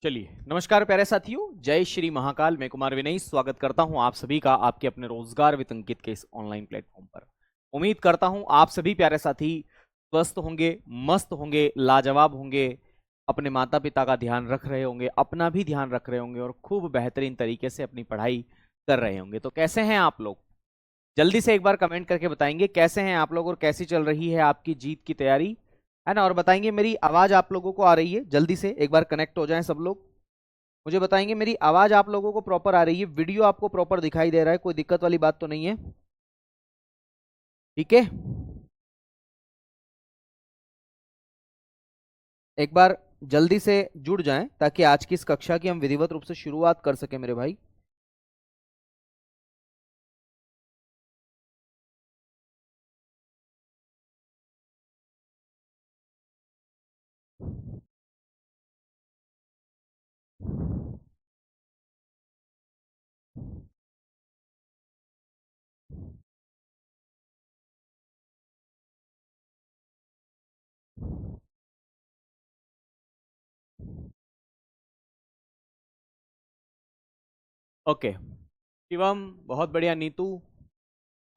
चलिए, नमस्कार प्यारे साथियों, जय श्री महाकाल। मैं कुमार विनय स्वागत करता हूं आप सभी का आपके अपने रोजगार विद अंकित के इस ऑनलाइन प्लेटफॉर्म पर। उम्मीद करता हूं आप सभी प्यारे साथी स्वस्थ होंगे, मस्त होंगे, लाजवाब होंगे, अपने माता पिता का ध्यान रख रहे होंगे, अपना भी ध्यान रख रहे होंगे और खूब बेहतरीन तरीके से अपनी पढ़ाई कर रहे होंगे। तो कैसे हैं आप लोग? जल्दी से एक बार कमेंट करके बताएंगे कैसे हैं आप लोग और कैसी चल रही है आपकी जीत की तैयारी, है ना। और बताएंगे मेरी आवाज आप लोगों को आ रही है? जल्दी से एक बार कनेक्ट हो जाएं सब लोग, मुझे बताएंगे मेरी आवाज आप लोगों को प्रॉपर आ रही है, वीडियो आपको प्रॉपर दिखाई दे रहा है, कोई दिक्कत वाली बात तो नहीं है? ठीक है, एक बार जल्दी से जुड़ जाएं ताकि आज की इस कक्षा की हम विधिवत रूप से शुरुआत कर सके मेरे भाई। ओके शिवम, बहुत बढ़िया। नीतू,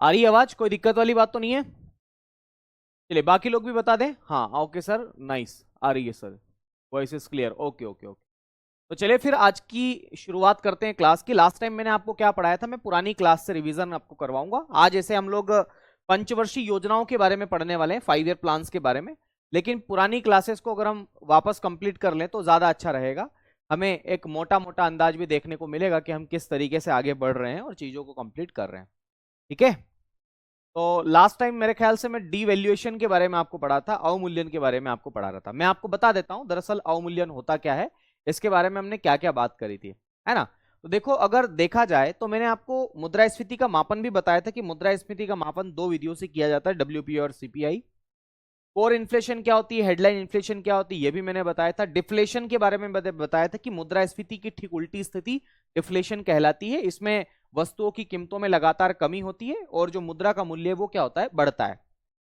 आ रही है आवाज? कोई दिक्कत वाली बात तो नहीं है? चलिए बाकी लोग भी बता दें। हाँ ओके सर, नाइस, आ रही है sir, voice is clear. Okay okay okay. तो चलिए फिर आज की शुरुआत करते हैं क्लास की। लास्ट टाइम मैंने आपको क्या पढ़ाया था, मैं पुरानी क्लास से रिवीजन आपको करवाऊंगा। आज ऐसे हम लोग पंचवर्षीय योजनाओं के बारे में पढ़ने वाले हैं, 5 ईयर प्लान्स के बारे में। लेकिन पुरानी क्लासेस को अगर हम वापस कंप्लीट कर लें तो ज्यादा अच्छा रहेगा। हमें एक मोटा मोटा अंदाज भी देखने को मिलेगा कि हम किस तरीके से आगे बढ़ रहे हैं और चीजों को कंप्लीट कर रहे हैं। ठीक है, तो लास्ट टाइम मेरे ख्याल से मैं डीवैल्यूएशन के बारे में आपको पढ़ा था, अवमूल्यन के बारे में आपको पढ़ा रहा था। मैं आपको बता देता हूं दरअसल अवमूल्यन होता क्या है, इसके बारे में हमने क्या क्या बात करी थी, है ना। तो देखो, अगर देखा जाए तो मैंने आपको मुद्रास्फीति का मापन भी बताया था कि मुद्रास्फीति का मापन 2 विधियों से किया जाता है, डब्ल्यूपीआई और सीपीआई। कोर इन्फ्लेशन क्या होती है, हेडलाइन इन्फ्लेशन क्या होती है, ये भी मैंने बताया था। डिफ्लेशन के बारे में बताया था कि मुद्रास्फीति की ठीक उल्टी स्थिति डिफ्लेशन कहलाती है। इसमें वस्तुओं की कीमतों में लगातार कमी होती है और जो मुद्रा का मूल्य वो क्या होता है, बढ़ता है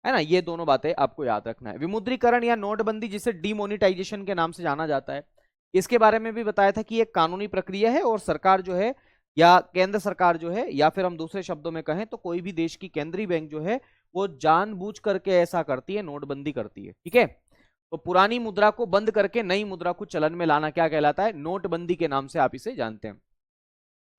ना। ये दोनों बातें आपको याद रखना है। विमुद्रीकरण या नोटबंदी, जिसे डीमोनिटाइजेशन के नाम से जाना जाता है, इसके बारे में भी बताया था कि एक कानूनी प्रक्रिया है और सरकार जो है या केंद्र सरकार जो है, या फिर हम दूसरे शब्दों में कहें तो कोई भी देश की केंद्रीय बैंक जो है वो जानबूझ करके ऐसा करती है, नोटबंदी करती है। ठीक है, तो पुरानी मुद्रा को बंद करके नई मुद्रा को चलन में लाना क्या कहलाता है, नोटबंदी के नाम से आप इसे जानते हैं।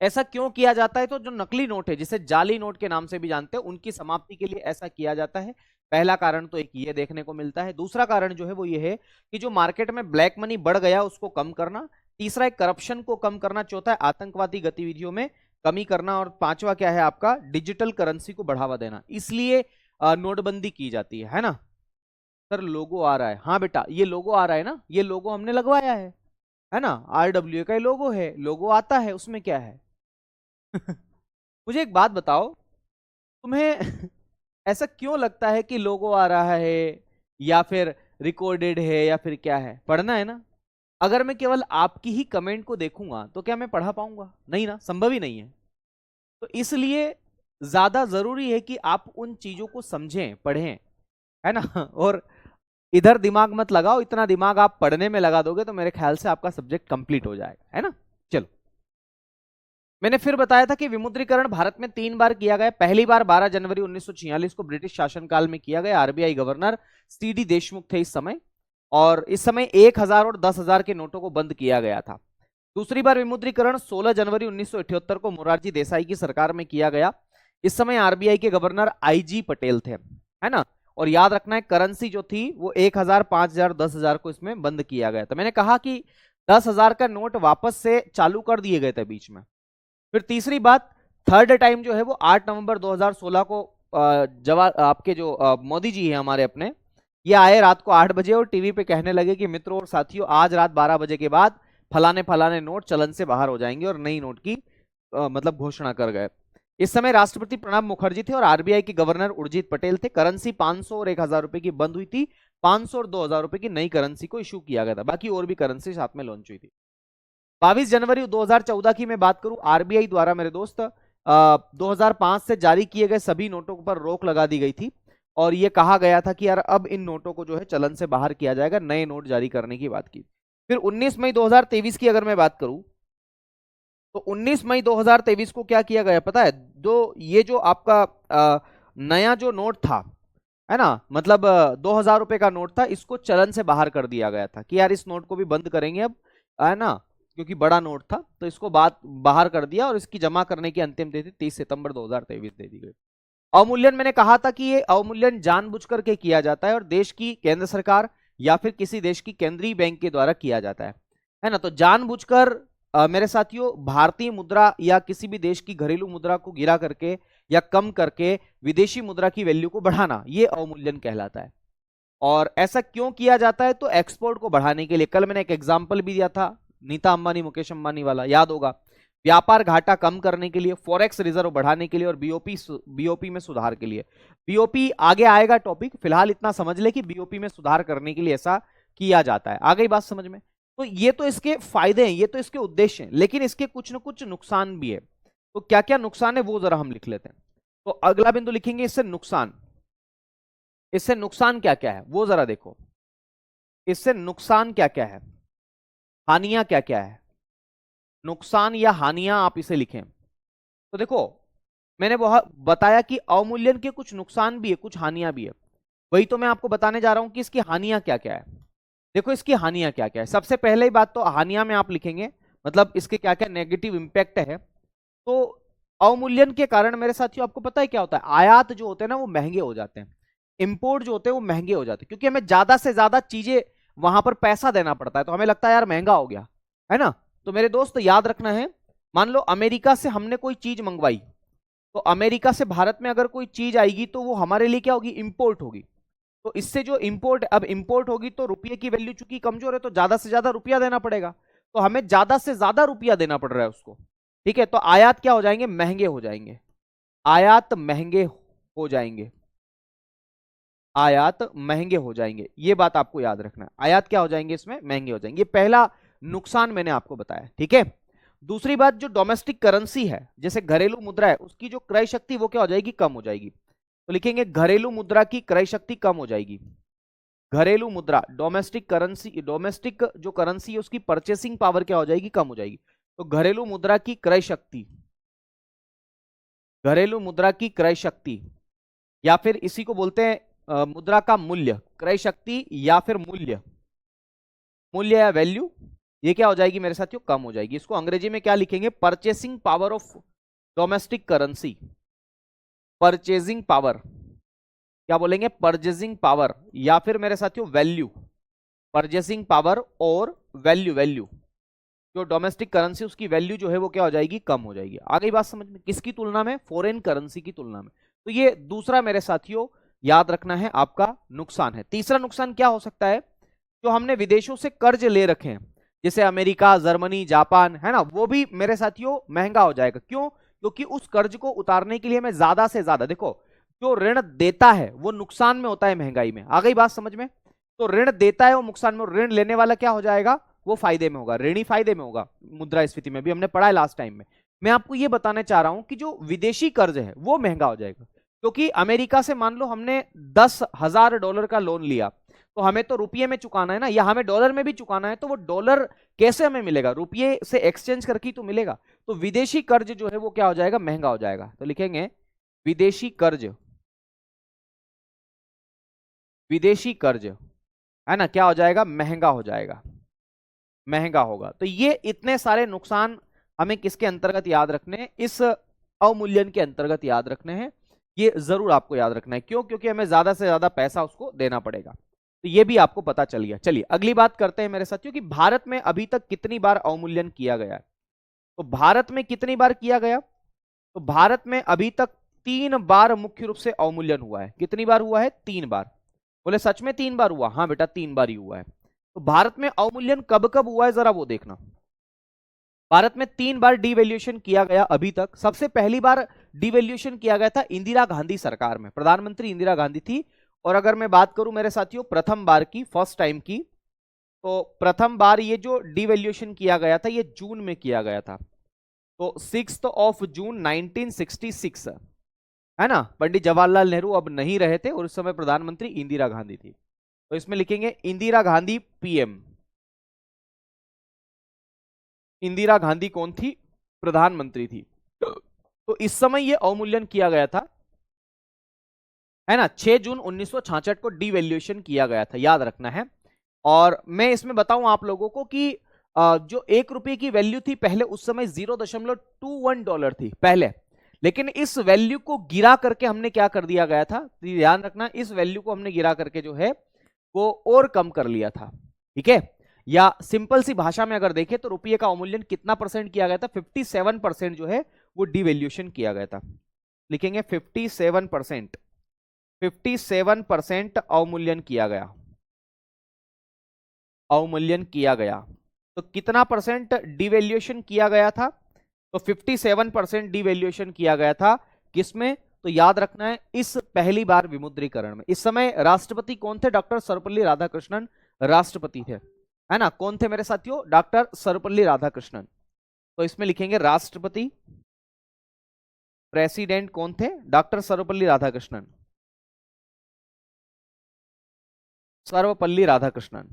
ऐसा क्यों किया जाता है? तो जो नकली नोट है, जिसे जाली नोट के नाम से भी जानते हैं, उनकी समाप्ति के लिए ऐसा किया जाता है। पहला कारण तो एक ये देखने को मिलता है। दूसरा कारण जो है वो ये है कि जो मार्केट में ब्लैक मनी बढ़ गया उसको कम करना। तीसरा है करप्शन को कम करना। चौथा है आतंकवादी गतिविधियों में कमी करना। और पांचवा क्या है आपका, डिजिटल करेंसी को बढ़ावा देना। इसलिए नोटबंदी की जाती है ना। सर लोगो आ रहा है? हाँ बेटा, ये लोगो आ रहा है ना, ये लोगो हमने लगवाया है ना। RWA का लोगो है, लोगो आता है, उसमें क्या है। मुझे एक बात बताओ, तुम्हें ऐसा क्यों लगता है कि लोगो आ रहा है या फिर रिकॉर्डेड है या फिर क्या है? पढ़ना है ना। अगर मैं केवल आपकी ही कमेंट को देखूंगा तो क्या मैं पढ़ा पाऊंगा? नहीं ना, संभव ही नहीं है। तो इसलिए ज्यादा जरूरी है कि आप उन चीजों को समझें, पढ़ें, है ना। और इधर दिमाग मत लगाओ, इतना दिमाग आप पढ़ने में लगा दोगे तो मेरे ख्याल से आपका सब्जेक्ट कंप्लीट हो जाएगा, है ना। चलो, मैंने फिर बताया था कि विमुद्रीकरण भारत में 3 बार किया गया। पहली बार 12 जनवरी 1946 को ब्रिटिश शासनकाल में किया गया। आरबीआई गवर्नर सीडी देशमुख थे इस समय, और इस समय 1000 और 10,000 के नोटों को बंद किया गया था। दूसरी बार विमुद्रीकरण 16 जनवरी 1978 को मोरारजी देसाई की सरकार में किया गया। इस समय आरबीआई के गवर्नर आईजी पटेल थे, है ना। और याद रखना है, करेंसी जो थी वो 1000, 5000, 10,000 को इसमें बंद किया गया था। मैंने कहा कि 10,000 का नोट वापस से चालू कर दिए गए थे बीच में। फिर तीसरी बात, थर्ड टाइम जो है वो 8 नवंबर 2016 को जवाब आपके जो मोदी जी हैं हमारे अपने, ये आए रात को 8 बजे और टीवी पे कहने लगे कि मित्रों और साथियों, आज रात 12 बजे के बाद फलाने फलाने नोट चलन से बाहर हो जाएंगे, और नई नोट की मतलब घोषणा कर गए। इस समय राष्ट्रपति प्रणब मुखर्जी थे और आरबीआई के गवर्नर उर्जित पटेल थे। करेंसी 500 और 1000 रुपए की बंद हुई थी। 500 और 2000 रुपए की नई करेंसी को इशू किया गया था। बाकी और भी करेंसी साथ में लॉन्च हुई थी। 22 जनवरी 2014 की मैं बात करूं, आरबीआई द्वारा मेरे दोस्त 2005 से जारी किए गए सभी नोटों पर रोक लगा दी गई थी। और यह कहा गया था कि यार अब इन नोटों को जो है चलन से बाहर किया जाएगा, नए नोट जारी करने की बात की। फिर 19 मई 2023 की अगर मैं बात करूं तो 19 मई 2023 को क्या किया गया पता है? ये जो आपका नया जो नोट था, है ना, मतलब 2,000 रुपए का नोट था, इसको चलन से बाहर कर दिया गया था कि यार इस नोट को भी बंद करेंगे अब, है ना, क्योंकि बड़ा नोट था, तो इसको बाहर कर दिया और इसकी जमा करने की अंतिम तिथि 30 सितंबर 2023 दे दी गई। अवमूल्यन मैंने कहा था कि ये अवमूल्यन जानबूझ करके किया जाता है और देश की केंद्र सरकार या फिर किसी देश की केंद्रीय बैंक के द्वारा किया जाता है ना। तो जानबूझकर मेरे साथियों भारतीय मुद्रा या किसी भी देश की घरेलू मुद्रा को गिरा करके या कम करके विदेशी मुद्रा की वैल्यू को बढ़ाना, ये अवमूल्यन कहलाता है। और ऐसा क्यों किया जाता है? तो एक्सपोर्ट को बढ़ाने के लिए। कल मैंने एक एग्जांपल भी दिया था नीता अंबानी मुकेश अंबानी वाला, याद होगा। व्यापार घाटा कम करने के लिए, फॉरेक्स रिजर्व बढ़ाने के लिए और बीओपी में सुधार के लिए। बीओपी आगे आएगा टॉपिक, फिलहाल इतना समझ ले कि बीओपी में सुधार करने के लिए ऐसा किया जाता है। आ गई बात समझ में? तो ये तो इसके फायदे हैं, ये तो इसके उद्देश्य हैं, लेकिन इसके कुछ ना कुछ नुकसान भी है। तो क्या क्या नुकसान है वो जरा हम लिख लेते हैं। तो अगला बिंदु लिखेंगे इससे नुकसान। इससे नुकसान क्या क्या है वो जरा देखो। इससे नुकसान क्या क्या है, हानियां क्या क्या है। नुकसान या हानियां आप इसे लिखें। तो देखो मैंने बहुत बताया कि अवमूल्यन के कुछ नुकसान भी है, कुछ हानियां भी है। वही तो मैं आपको बताने जा रहा हूं कि इसकी हानियां क्या क्या है। देखो इसकी हानियां क्या क्या है। सबसे पहले ही बात तो हानियां में आप लिखेंगे, मतलब इसके क्या क्या नेगेटिव इंपैक्ट है। तो अवमूल्यन के कारण मेरे साथियों आपको पता है क्या होता है? आयात जो होते हैं ना वो महंगे हो जाते हैं, इंपोर्ट जो होते हैं वो महंगे हो जाते हैं, क्योंकि हमें ज्यादा से ज्यादा चीजें वहां पर पैसा देना पड़ता है, तो हमें लगता है यार महंगा हो गया, है ना। तो मेरे दोस्त याद रखना है, मान लो अमेरिका से हमने कोई चीज मंगवाई, तो अमेरिका से भारत में अगर कोई चीज आएगी तो वो हमारे लिए क्या होगी? इंपोर्ट होगी। तो इससे जो इंपोर्ट, अब इंपोर्ट होगी तो रुपये की वैल्यू चूंकि कमजोर है तो ज्यादा से ज्यादा रुपया देना पड़ेगा, तो हमें ज्यादा से ज्यादा रुपया देना पड़ रहा है उसको। ठीक है, तो आयात क्या हो जाएंगे? महंगे हो जाएंगे। आयात महंगे हो जाएंगे, आयात महंगे हो जाएंगे, ये बात आपको याद रखना है। आयात क्या हो जाएंगे? इसमें महंगे हो जाएंगे। ये पहला नुकसान मैंने आपको बताया, ठीक है। दूसरी बात, जो डोमेस्टिक करेंसी है जैसे घरेलू मुद्रा है, उसकी जो क्रय शक्ति वो क्या हो जाएगी? कम हो जाएगी। तो लिखेंगे घरेलू मुद्रा की क्रय शक्ति कम हो जाएगी। घरेलू मुद्रा, डोमेस्टिक करेंसी, डोमेस्टिक जो करेंसी है उसकी परचेसिंग पावर क्या हो जाएगी? कम हो जाएगी। तो घरेलू मुद्रा की क्रय शक्ति, घरेलू मुद्रा की क्रय शक्ति, या फिर इसी को बोलते हैं मुद्रा का मूल्य, क्रय शक्ति या फिर मूल्य, मूल्य या वैल्यू, ये क्या हो जाएगी मेरे साथियों? कम हो जाएगी। इसको अंग्रेजी में क्या लिखेंगे? Purchasing power of domestic currency. Purchasing power, क्या बोलेंगे? परचेजिंग पावर, या फिर मेरे साथियों वैल्यू। परचेसिंग पावर और वैल्यू, वैल्यू जो डोमेस्टिक करेंसी उसकी वैल्यू जो है वो क्या हो जाएगी? कम हो जाएगी। आ गई बात समझ में? किसकी तुलना में? फॉरेन करेंसी की तुलना में। तो ये दूसरा मेरे साथियों याद रखना है आपका नुकसान है। तीसरा नुकसान क्या हो सकता है? जो हमने विदेशों से कर्ज ले रखे हैं जैसे अमेरिका, जर्मनी, जापान, है ना, वो भी मेरे साथियों महंगा हो जाएगा। क्यों? क्योंकि उस कर्ज को उतारने के लिए हमें ज्यादा से ज्यादा, देखो जो ऋण देता है वो नुकसान में होता है महंगाई में। आ गई बात समझ में? तो ऋण देता है वो नुकसान में, ऋण लेने वाला क्या हो जाएगा? वो फायदे में होगा, ऋणी फायदे में होगा। मुद्रास्फीति में भी हमने पढ़ा है लास्ट टाइम में। मैं आपको ये बताने चाह रहा हूं कि जो विदेशी कर्ज है वो महंगा हो जाएगा, क्योंकि अमेरिका से मान लो हमने $10,000 का लोन लिया, तो हमें तो रुपये में चुकाना है ना, या हमें डॉलर में भी चुकाना है, तो वो डॉलर कैसे हमें मिलेगा? रुपये से एक्सचेंज करके तो मिलेगा। तो विदेशी कर्ज जो है वो क्या हो जाएगा? महंगा हो जाएगा। तो लिखेंगे विदेशी कर्ज, विदेशी कर्ज, है ना, क्या हो जाएगा? महंगा हो जाएगा, महंगा होगा। तो ये इतने सारे नुकसान हमें किसके अंतर्गत याद रखने हैं? इस अवमूल्यन के अंतर्गत याद रखने हैं। ये जरूर आपको याद रखना है। क्यों? क्योंकि हमें ज्यादा से ज्यादा पैसा उसको देना पड़ेगा। तो ये भी आपको पता चल गया। चलिए अगली बात करते हैं मेरे साथियों कि भारत में अभी तक कितनी बार अवमूल्यन किया गया है। तो भारत में कितनी बार किया गया? तो भारत में अभी तक 3 बार मुख्य रूप से अवमूल्यन हुआ है। कितनी बार हुआ है? 3 बार। बोले सच में 3 बार हुआ? हाँ बेटा 3 बार ही हुआ है। तो भारत में अवमूल्यन कब कब हुआ है जरा वो देखना। भारत में 3 बार डिवैल्यूएशन किया गया अभी तक। सबसे पहली बार डिवैल्यूएशन किया गया था इंदिरा गांधी सरकार में, प्रधानमंत्री इंदिरा गांधी थी। और अगर मैं बात करूं मेरे साथियों प्रथम बार की, फर्स्ट टाइम की, तो प्रथम बार ये जो डिवैल्यूएशन किया गया था ये जून में किया गया था। तो 6 जून 1966, है ना। पंडित जवाहरलाल नेहरू अब नहीं रहे थे और उस समय प्रधानमंत्री इंदिरा गांधी थी। तो इसमें लिखेंगे इंदिरा गांधी पीएम, इंदिरा गांधी कौन थी? प्रधानमंत्री थी। तो इस समय ये अवमूल्यन किया गया था, है ना। 6 जून 1966 को डिवैल्यूएशन किया गया था, याद रखना है। और मैं इसमें बताऊं आप लोगों को कि जो 1 रुपए की वैल्यू थी पहले, उस समय $0.21 थी पहले, लेकिन इस वैल्यू को गिरा करके हमने क्या कर दिया गया था, ध्यान रखना, इस वैल्यू को हमने गिरा करके जो है वो और कम कर लिया था, ठीक है। या सिंपल सी भाषा में अगर देखें तो रुपये का अवमूल्यन कितना परसेंट किया गया था? 57% जो है वो डिवैल्यूएशन किया गया था। लिखेंगे 57%, 57% अवमूल्यन किया गया, अवमूल्यन किया गया। तो कितना परसेंट डिवैल्यूएशन किया गया था? तो 57% डिवैल्यूएशन किया गया था। किसमें? तो याद रखना है, इस पहली बार विमुद्रीकरण में। इस समय राष्ट्रपति कौन थे? डॉक्टर सर्वपल्ली राधाकृष्णन राष्ट्रपति थे, है ना। कौन थे मेरे साथियों? डॉक्टर सर्वपल्ली राधाकृष्णन। तो इसमें लिखेंगे राष्ट्रपति, प्रेसिडेंट कौन थे? डॉक्टर सर्वपल्ली राधाकृष्णन, सर्वपल्ली राधाकृष्णन।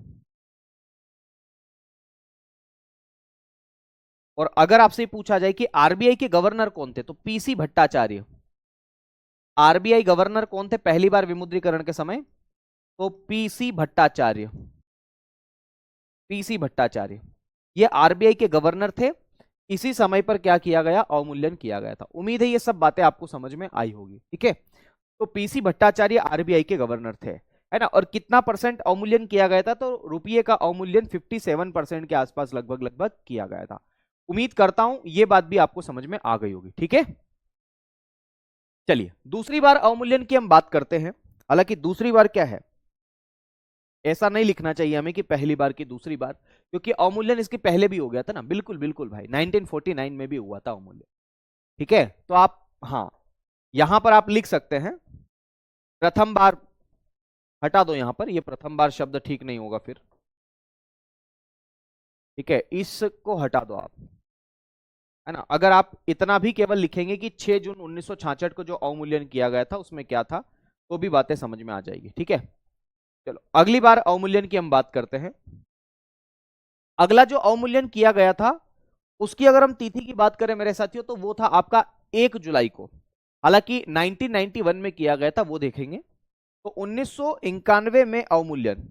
और अगर आपसे पूछा जाए कि आरबीआई के गवर्नर कौन थे, तो पीसी भट्टाचार्य। आरबीआई गवर्नर कौन थे पहली बार विमुद्रीकरण के समय? तो पीसी भट्टाचार्य, पीसी भट्टाचार्य, ये आरबीआई के गवर्नर थे। इसी समय पर क्या किया गया? अवमूल्यन किया गया था। उम्मीद है ये सब बातें आपको समझ में आई होगी, ठीक है। तो पीसी भट्टाचार्य आरबीआई के गवर्नर थे, है ना। और कितना परसेंट अवमूल्यन किया गया था? तो रुपये का अवमूल्यन 57% के आसपास लगभग लगभग किया गया था। उम्मीद करता हूं ये बात भी आपको समझ में आ गई होगी, ठीक है। चलिए दूसरी बार अवमूल्यन की हम बात करते हैं। हालांकि दूसरी बार क्या है, ऐसा नहीं लिखना चाहिए हमें कि पहली बार की दूसरी बार, क्योंकि अवमूल्यन इसके पहले भी हो गया था ना। बिल्कुल बिल्कुल भाई, 1949 में भी हुआ था अवमूल्यन, ठीक है। तो आप, हाँ, यहां पर आप लिख सकते हैं प्रथम बार, हटा दो यहां पर, ये प्रथम बार शब्द ठीक नहीं होगा फिर, ठीक है, इसको हटा दो आप, है ना। अगर आप इतना भी केवल लिखेंगे कि 6 जून 1966 को जो अवमूल्यन किया गया था उसमें क्या था, तो भी बातें समझ में आ जाएगी, ठीक है। चलो अगली बार अवमूल्यन की हम बात करते हैं। अगला जो अवमूल्यन किया गया था उसकी अगर हम तिथि की बात करें मेरे साथियों, तो वो था आपका 1 जुलाई को। हालांकि 1991 में किया गया था, वो देखेंगे। तो 1991 में अवमूल्यन,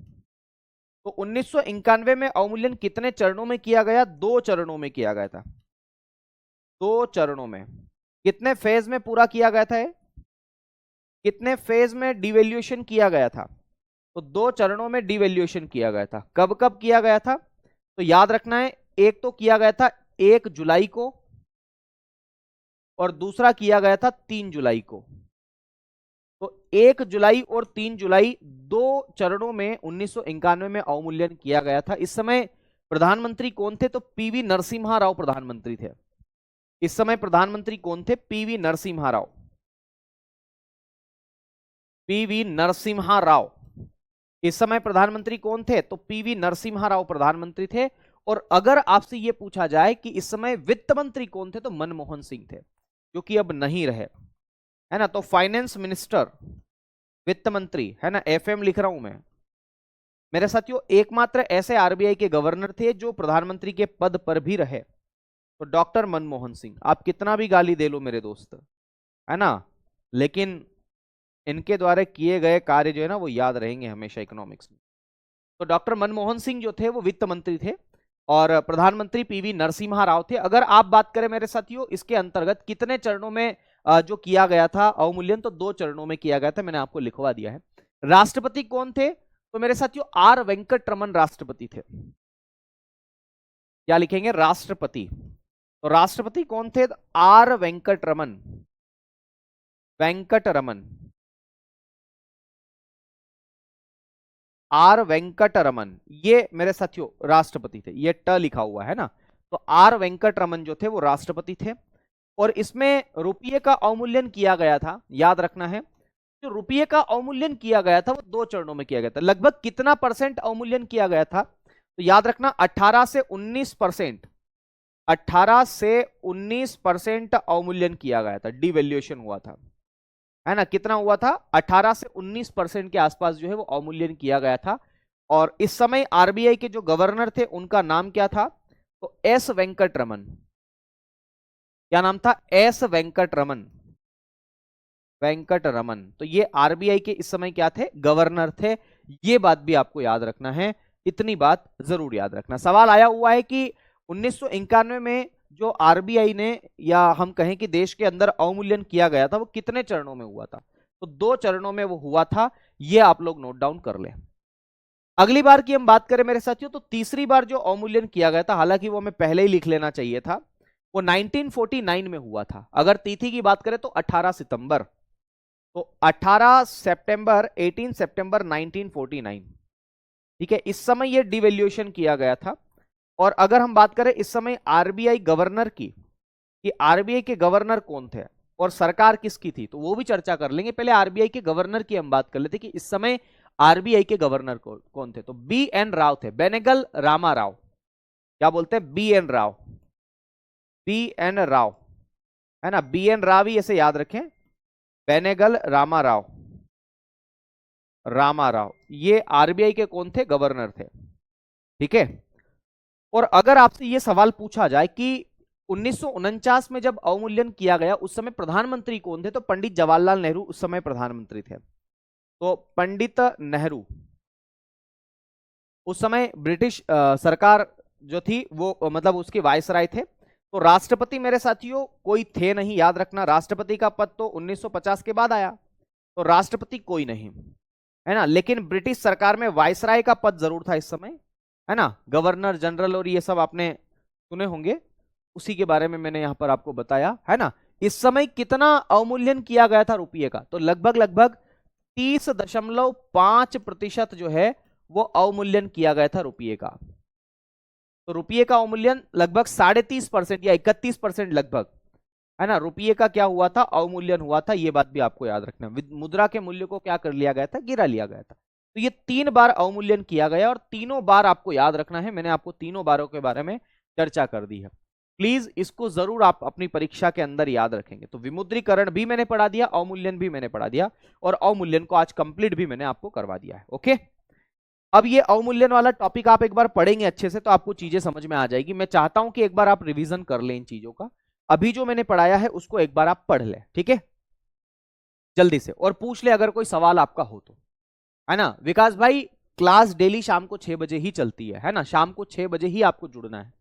तो 1991 में अवमूल्यन कितने चरणों में किया गया? 2 चरणों में किया गया था, 2 चरणों में। कितने फेज में पूरा किया गया था? कितने फेज में डिवैल्यूएशन किया गया था? तो 2 चरणों में डिवैल्यूएशन किया गया था। कब कब किया गया था? तो याद रखना है, एक तो किया गया था 1 जुलाई को, और दूसरा किया गया था 3 जुलाई को। तो 1 जुलाई और 3 जुलाई 2 चरणों में 1991 में अवमूल्यन किया गया था। इस समय प्रधानमंत्री कौन थे? तो पीवी नरसिम्हा राव प्रधानमंत्री थे। इस समय प्रधानमंत्री कौन थे? PV Narasimha Rao, PV Narasimha Rao. इस समय प्रधानमंत्री कौन थे? तो पीवी नरसिम्हा राव प्रधानमंत्री थे। और अगर आपसे यह पूछा जाए कि इस समय वित्त मंत्री कौन थे, तो मनमोहन सिंह थे, जो कि अब नहीं रहे, है ना। तो फाइनेंस मिनिस्टर, वित्त मंत्री, है ना, एफएम लिख रहा हूं मैं मेरे साथियों। एकमात्र ऐसे आरबीआई के गवर्नर थे जो प्रधानमंत्री के पद पर भी रहे, तो डॉक्टर मनमोहन सिंह। आप कितना भी गाली दे लो मेरे दोस्त, है ना, लेकिन इनके द्वारा किए गए कार्य जो है ना वो याद रहेंगे हमेशा इकोनॉमिक्स में। तो डॉक्टर मनमोहन सिंह जो थे वो वित्त मंत्री थे, और प्रधानमंत्री पीवी नरसिम्हा राव थे। अगर आप बात करें मेरे साथियों इसके अंतर्गत कितने चरणों में जो किया गया था अवमूल्यन, तो 2 चरणों में किया गया था, मैंने आपको लिखवा दिया है। राष्ट्रपति कौन थे? तो मेरे साथियों आर वेंकटरमन राष्ट्रपति थे। क्या लिखेंगे? राष्ट्रपति। तो राष्ट्रपति कौन थे? आर वेंकटरमन, वेंकटरमन, आर वेंकटरमन, ये मेरे साथियों राष्ट्रपति थे। ये ट लिखा हुआ है ना, तो आर वेंकटरमन जो थे वो राष्ट्रपति थे। और इसमें रुपये का अवमूल्यन किया गया था, याद रखना है, जो रुपये का अवमूल्यन किया गया था वो 2 चरणों में किया गया था। लगभग कितना परसेंट अवमूल्यन किया गया था? तो याद रखना 18 से 19%, 18 से 19% अवमूल्यन किया गया था, डिवैल्यूएशन हुआ था, है ना। कितना हुआ था? 18 से 19% के आसपास जो है वो अवमूल्यन किया गया था। और इस समय आरबीआई के जो गवर्नर थे उनका नाम क्या था? तो एस वेंकटरमन, क्या नाम था? एस वेंकटरमन, वेंकटरमन। तो ये आरबीआई के इस समय क्या थे? गवर्नर थे। ये बात भी आपको याद रखना है, इतनी बात जरूर याद रखना। सवाल आया हुआ है कि 1991 में जो आरबीआई ने, या हम कहें कि देश के अंदर अवमूल्यन किया गया था, वो कितने चरणों में हुआ था? तो 2 चरणों में वो हुआ था, ये आप लोग नोट डाउन कर लें। अगली बार की हम बात करें मेरे साथियों, तो तीसरी बार जो अवमूल्यन किया गया था, हालांकि वो हमें पहले ही लिख लेना चाहिए था, वो 1949 में हुआ था। अगर तिथि की बात करें तो 18 सितंबर, तो 18 सितंबर 18 सितंबर 1949, ठीक है, इस समय ये डिवैल्यूएशन किया गया था। और अगर हम बात करें इस समय आरबीआई गवर्नर की, कि आरबीआई के गवर्नर कौन थे और सरकार किसकी थी, तो वो भी चर्चा कर लेंगे। पहले आरबीआई के गवर्नर की हम बात कर लेते कि इस समय आरबीआई के गवर्नर कौन थे। तो बी एन राव थे, बेनेगल रामा राव, क्या बोलते हैं? B N Rao, B N Rao, है ना, बी एन राव ही ऐसे याद रखें, बेनेगल रामा राव, रामा राव, ये आरबीआई के कौन थे? गवर्नर थे, ठीक है। और अगर आपसे ये सवाल पूछा जाए कि 1949 में जब अवमूल्यन किया गया, उस समय प्रधानमंत्री कौन थे, तो पंडित जवाहरलाल नेहरू उस समय प्रधानमंत्री थे। तो पंडित नेहरू उस समय ब्रिटिश सरकार जो थी वो मतलब उसके वायसराय थे। तो राष्ट्रपति मेरे साथियों कोई थे नहीं, याद रखना, राष्ट्रपति का पद तो 1950 के बाद आया, तो राष्ट्रपति कोई नहीं, है ना। लेकिन ब्रिटिश सरकार में वायसराय का पद जरूर था इस समय, है ना, गवर्नर जनरल और ये सब आपने सुने होंगे, उसी के बारे में मैंने यहां पर आपको बताया, है ना। इस समय कितना अवमूल्यन किया गया था रुपये का, तो लगभग लगभग 30.5% जो है वो अवमूल्यन किया गया था रुपये का। तो रुपये का अवमूल्यन लगभग 30.5% या 31% लगभग, है ना, रुपये का क्या हुआ था? अवमूल्यन हुआ था। ये बात भी आपको याद रखना। मुद्रा के मूल्य को क्या कर लिया गया था? गिरा लिया गया था। तो ये 3 बार अवमूल्यन किया गया और तीनों बार आपको याद रखना है। मैंने आपको तीनों बारों के बारे में चर्चा कर दी है, प्लीज इसको जरूर आप अपनी परीक्षा के अंदर याद रखेंगे। तो विमुद्रीकरण भी मैंने पढ़ा दिया, अवमूल्यन भी मैंने पढ़ा दिया, और अवमूल्यन को आज कंप्लीट भी मैंने आपको करवा दिया है। ओके, अब ये अवमूल्यन वाला टॉपिक आप एक बार पढ़ेंगे अच्छे से तो आपको चीजें समझ में आ जाएगी। मैं चाहता हूं कि एक बार आप रिवीजन कर लें इन चीजों का, अभी जो मैंने पढ़ाया है उसको एक बार आप पढ़ लें, ठीक है, जल्दी से, और पूछ ले अगर कोई सवाल आपका हो तो, है ना। विकास भाई क्लास डेली शाम को 6 बजे ही चलती है ना, शाम को 6 बजे ही आपको जुड़ना है।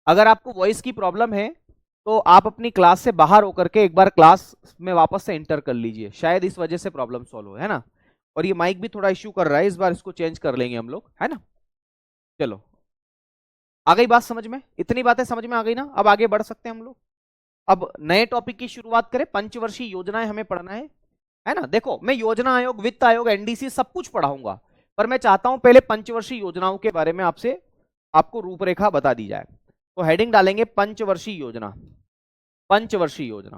अगर आपको वॉइस की प्रॉब्लम है तो आप अपनी क्लास से बाहर होकर के एक बार क्लास में वापस से एंटर कर लीजिए, शायद इस वजह से प्रॉब्लम सॉल्व हो, है ना। और ये माइक भी थोड़ा इश्यू कर रहा है, इस बार इसको चेंज कर लेंगे हम लोग, है ना। चलो, आ गई बात समझ में? इतनी बातें समझ में आ गई ना? अब आगे बढ़ सकते हैं हम लोग। अब नए टॉपिक की शुरुआत करें। पंचवर्षीय योजनाएं हमें पढ़ना है ना। देखो, मैं योजना आयोग, वित्त आयोग, एनडीसी सब कुछ पढ़ाऊंगा, पर मैं चाहता हूं पहले पंचवर्षीय योजनाओं के बारे में आपको रूपरेखा बता दी जाए। तो हेडिंग डालेंगे पंचवर्षीय योजना। पंचवर्षीय योजना,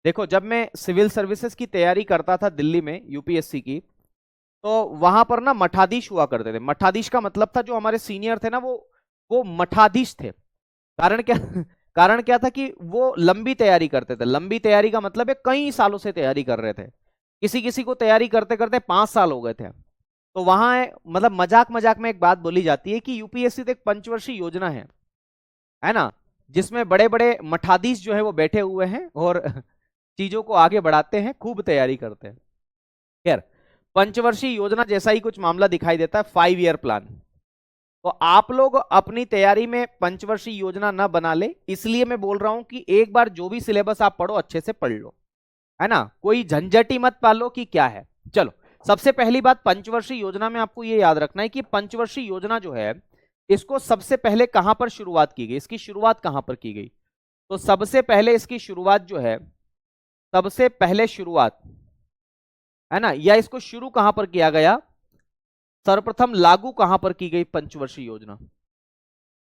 देखो जब मैं सिविल सर्विसेज की तैयारी करता था दिल्ली में यूपीएससी की, तो वहां पर ना मठाधीश हुआ करते थे। मठाधीश का मतलब था जो हमारे सीनियर थे ना, वो मठाधीश थे। कारण क्या कारण क्या था कि वो लंबी तैयारी करते थे। लंबी तैयारी का मतलब है कई सालों से तैयारी कर रहे थे, किसी किसी को तैयारी करते करते 5 साल हो गए थे। तो वहां मतलब मजाक मजाक में एक बात बोली जाती है कि यूपीएससी तो एक पंचवर्षीय योजना है ना, जिसमें बड़े बड़े मठाधीश जो है वो बैठे हुए हैं और चीजों को आगे बढ़ाते हैं, खूब तैयारी करते हैं। खैर, पंचवर्षीय योजना जैसा ही कुछ मामला दिखाई देता है, 5 ईयर प्लान। तो आप लोग अपनी तैयारी में पंचवर्षीय योजना ना बना ले, इसलिए मैं बोल रहा हूं कि एक बार जो भी सिलेबस आप पढ़ो अच्छे से पढ़ लो, है ना, कोई झंझटी मत पालो कि क्या है। चलो, सबसे पहली बात, पंचवर्षीय योजना में आपको यह याद रखना है कि पंचवर्षीय योजना जो है इसको सबसे पहले कहां पर शुरुआत की गई, इसकी शुरुआत कहां पर की गई। तो सबसे पहले इसकी शुरुआत जो है, सबसे पहले शुरुआत, है ना, या इसको शुरू कहां पर किया गया, सर्वप्रथम लागू कहां पर की गई पंचवर्षीय योजना।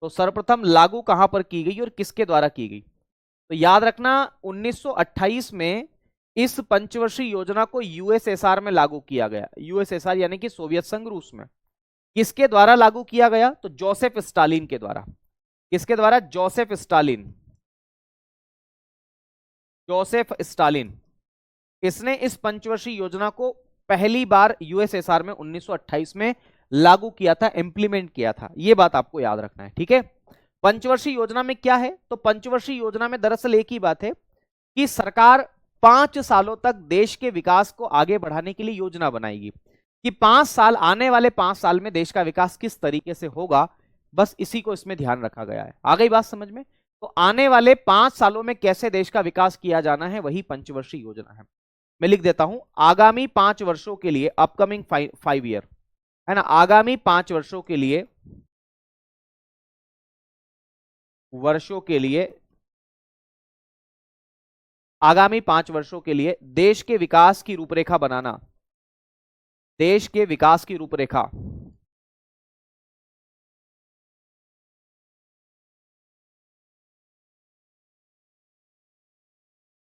तो सर्वप्रथम लागू कहां पर की गई और किसके द्वारा की गई। तो याद रखना 1928 में इस पंचवर्षीय योजना को यूएसएसआर में लागू किया गया। यूएसएसआर यानी कि सोवियत संघ रूस में। किसके द्वारा लागू किया गया, तो जोसेफ स्टालिन के द्वारा। किसके द्वारा, जोसेफ स्टालिन। जोसेफ स्टालिन, इसने इस पंचवर्षीय योजना को पहली बार यूएसएसआर में 1928 में लागू किया था, इंप्लीमेंट किया था। यह बात आपको याद रखना है, ठीक है। पंचवर्षीय योजना में क्या है, तो पंचवर्षीय योजना में दरअसल एक ही बात है कि सरकार 5 सालों तक देश के विकास को आगे बढ़ाने के लिए योजना बनाएगी कि 5 साल, आने वाले 5 साल में देश का विकास किस तरीके से होगा, बस इसी को इसमें ध्यान रखा गया है। आ गई बात समझ में? तो आने वाले 5 सालों में कैसे देश का विकास किया जाना है, वही पंचवर्षीय योजना है। मैं लिख देता हूं, आगामी 5 वर्षों के लिए, अपकमिंग 5 ईयर, है ना, आगामी 5 वर्षों के लिए आगामी 5 वर्षों के लिए देश के विकास की रूपरेखा बनाना, देश के विकास की रूपरेखा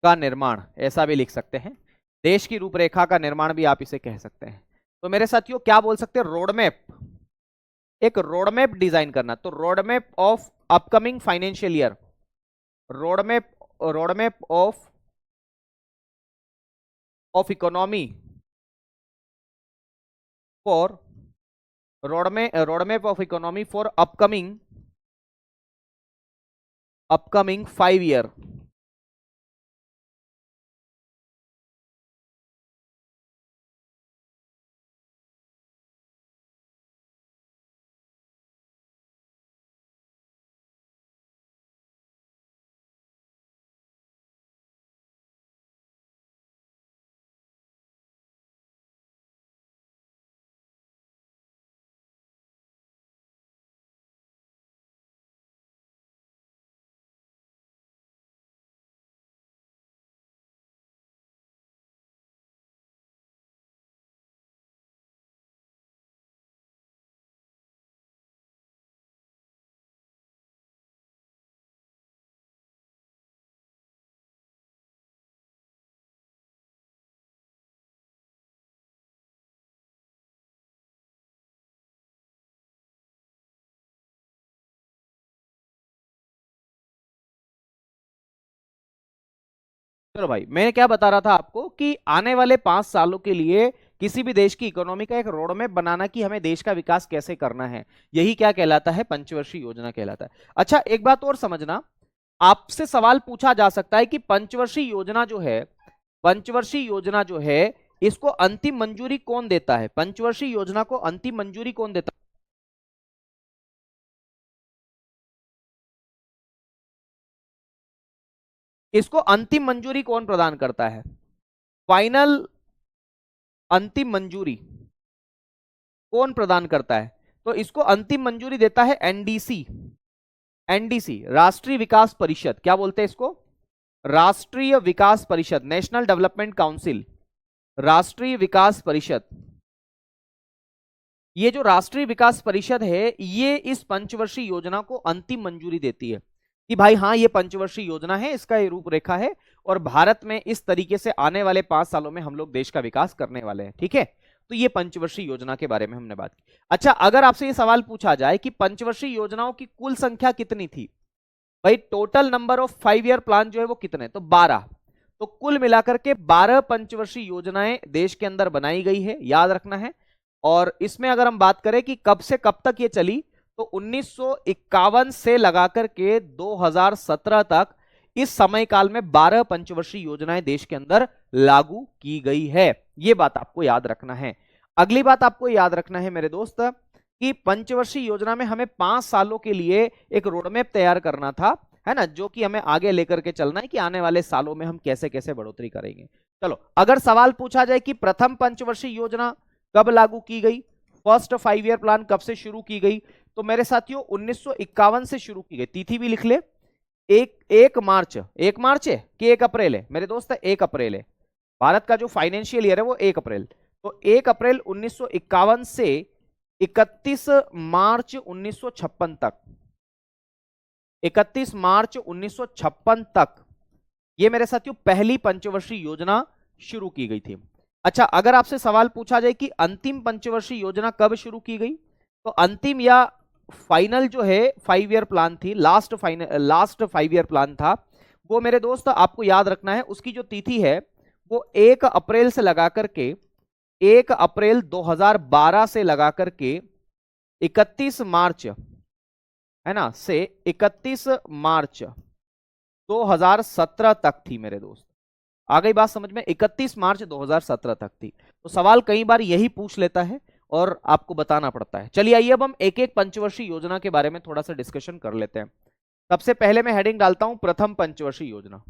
का निर्माण, ऐसा भी लिख सकते हैं, देश की रूपरेखा का निर्माण भी आप इसे कह सकते हैं। तो मेरे साथियों क्या बोल सकते हैं, रोडमैप, एक रोडमैप डिजाइन करना। तो roadmap of upcoming financial year, roadmap of economy for roadmap of economy for upcoming 5 year. चलो भाई, मैं क्या बता रहा था आपको कि आने वाले 5 सालों के लिए किसी भी देश की इकोनॉमी का एक रोडमैप बनाना कि हमें देश का विकास कैसे करना है, यही क्या कहलाता है, पंचवर्षीय योजना कहलाता है। अच्छा, एक बात और समझना, आपसे सवाल पूछा जा सकता है कि पंचवर्षीय योजना जो है, पंचवर्षीय योजना जो है, इसको अंतिम मंजूरी कौन देता है, पंचवर्षीय योजना को अंतिम मंजूरी कौन देता है? इसको अंतिम मंजूरी कौन प्रदान करता है, फाइनल अंतिम मंजूरी कौन प्रदान करता है? तो इसको अंतिम मंजूरी देता है एनडीसी, एनडीसी, राष्ट्रीय विकास परिषद। क्या बोलते हैं इसको? राष्ट्रीय विकास परिषद, नेशनल डेवलपमेंट काउंसिल, राष्ट्रीय विकास परिषद। ये जो राष्ट्रीय विकास परिषद है, ये इस पंचवर्षीय योजना को अंतिम मंजूरी देती है कि भाई हाँ, ये पंचवर्षीय योजना है, इसका ये रूपरेखा है और भारत में इस तरीके से आने वाले 5 सालों में हम लोग देश का विकास करने वाले हैं। ठीक है, तो ये पंचवर्षीय योजना के बारे में हमने बात की। अच्छा, अगर आपसे ये सवाल पूछा जाए कि पंचवर्षीय योजनाओं की कुल संख्या कितनी थी, भाई total number of 5 year plan जो है वो कितने, तो 12। तो कुल मिलाकर के 12 पंचवर्षीय योजनाएं देश के अंदर बनाई गई है, याद रखना है। और इसमें अगर हम बात करें कि कब से कब तक ये चली, तो 1951 से लगाकर के 2017 तक, इस समय काल में 12 पंचवर्षीय योजनाएं देश के अंदर लागू की गई है। ये बात आपको याद रखना है। अगली बात आपको याद रखना है मेरे दोस्त कि पंचवर्षीय योजना में हमें 5 सालों के लिए एक रोडमैप तैयार करना था, है ना, जो कि हमें आगे लेकर के चलना है कि आने वाले सालों में हम कैसे कैसे बढ़ोतरी करेंगे। चलो, अगर सवाल पूछा जाए कि प्रथम पंचवर्षीय योजना कब लागू की गई, फर्स्ट 5 ईयर प्लान कब से शुरू की गई, तो मेरे साथियों 1951 से शुरू की गई। तिथि भी लिख ले, 1 मार्च, 1 मार्च है कि 1 अप्रैल है मेरे दोस्त, 1 अप्रैल है। भारत का जो फाइनेंशियल ईयर है वो 1 अप्रैल। तो 1 अप्रैल 1951 से 31 मार्च 1956 तक, 31 मार्च 1956 तक ये मेरे साथियों पहली पंचवर्षीय योजना शुरू की गई थी। अच्छा, अगर आपसे सवाल पूछा जाए कि अंतिम पंचवर्षीय योजना कब शुरू की गई, तो अंतिम या फाइनल जो है 5 ईयर प्लान थी, लास्ट 5 ईयर प्लान था, वो मेरे दोस्त आपको याद रखना है, उसकी जो तिथि है वो 1 अप्रैल से लगाकर के 1 अप्रैल 2012 से लगाकर के 31 मार्च है ना, से 31 मार्च 2017 तक थी मेरे दोस्त। आ गई बात समझ में? 31 मार्च 2017 तक थी। तो सवाल कई बार यही पूछ लेता है और आपको बताना पड़ता है। चलिए आइए अब हम एक एक पंचवर्षीय योजना के बारे में थोड़ा सा डिस्कशन कर लेते हैं। सबसे पहले मैं हेडिंग डालता हूं प्रथम पंचवर्षीय योजना।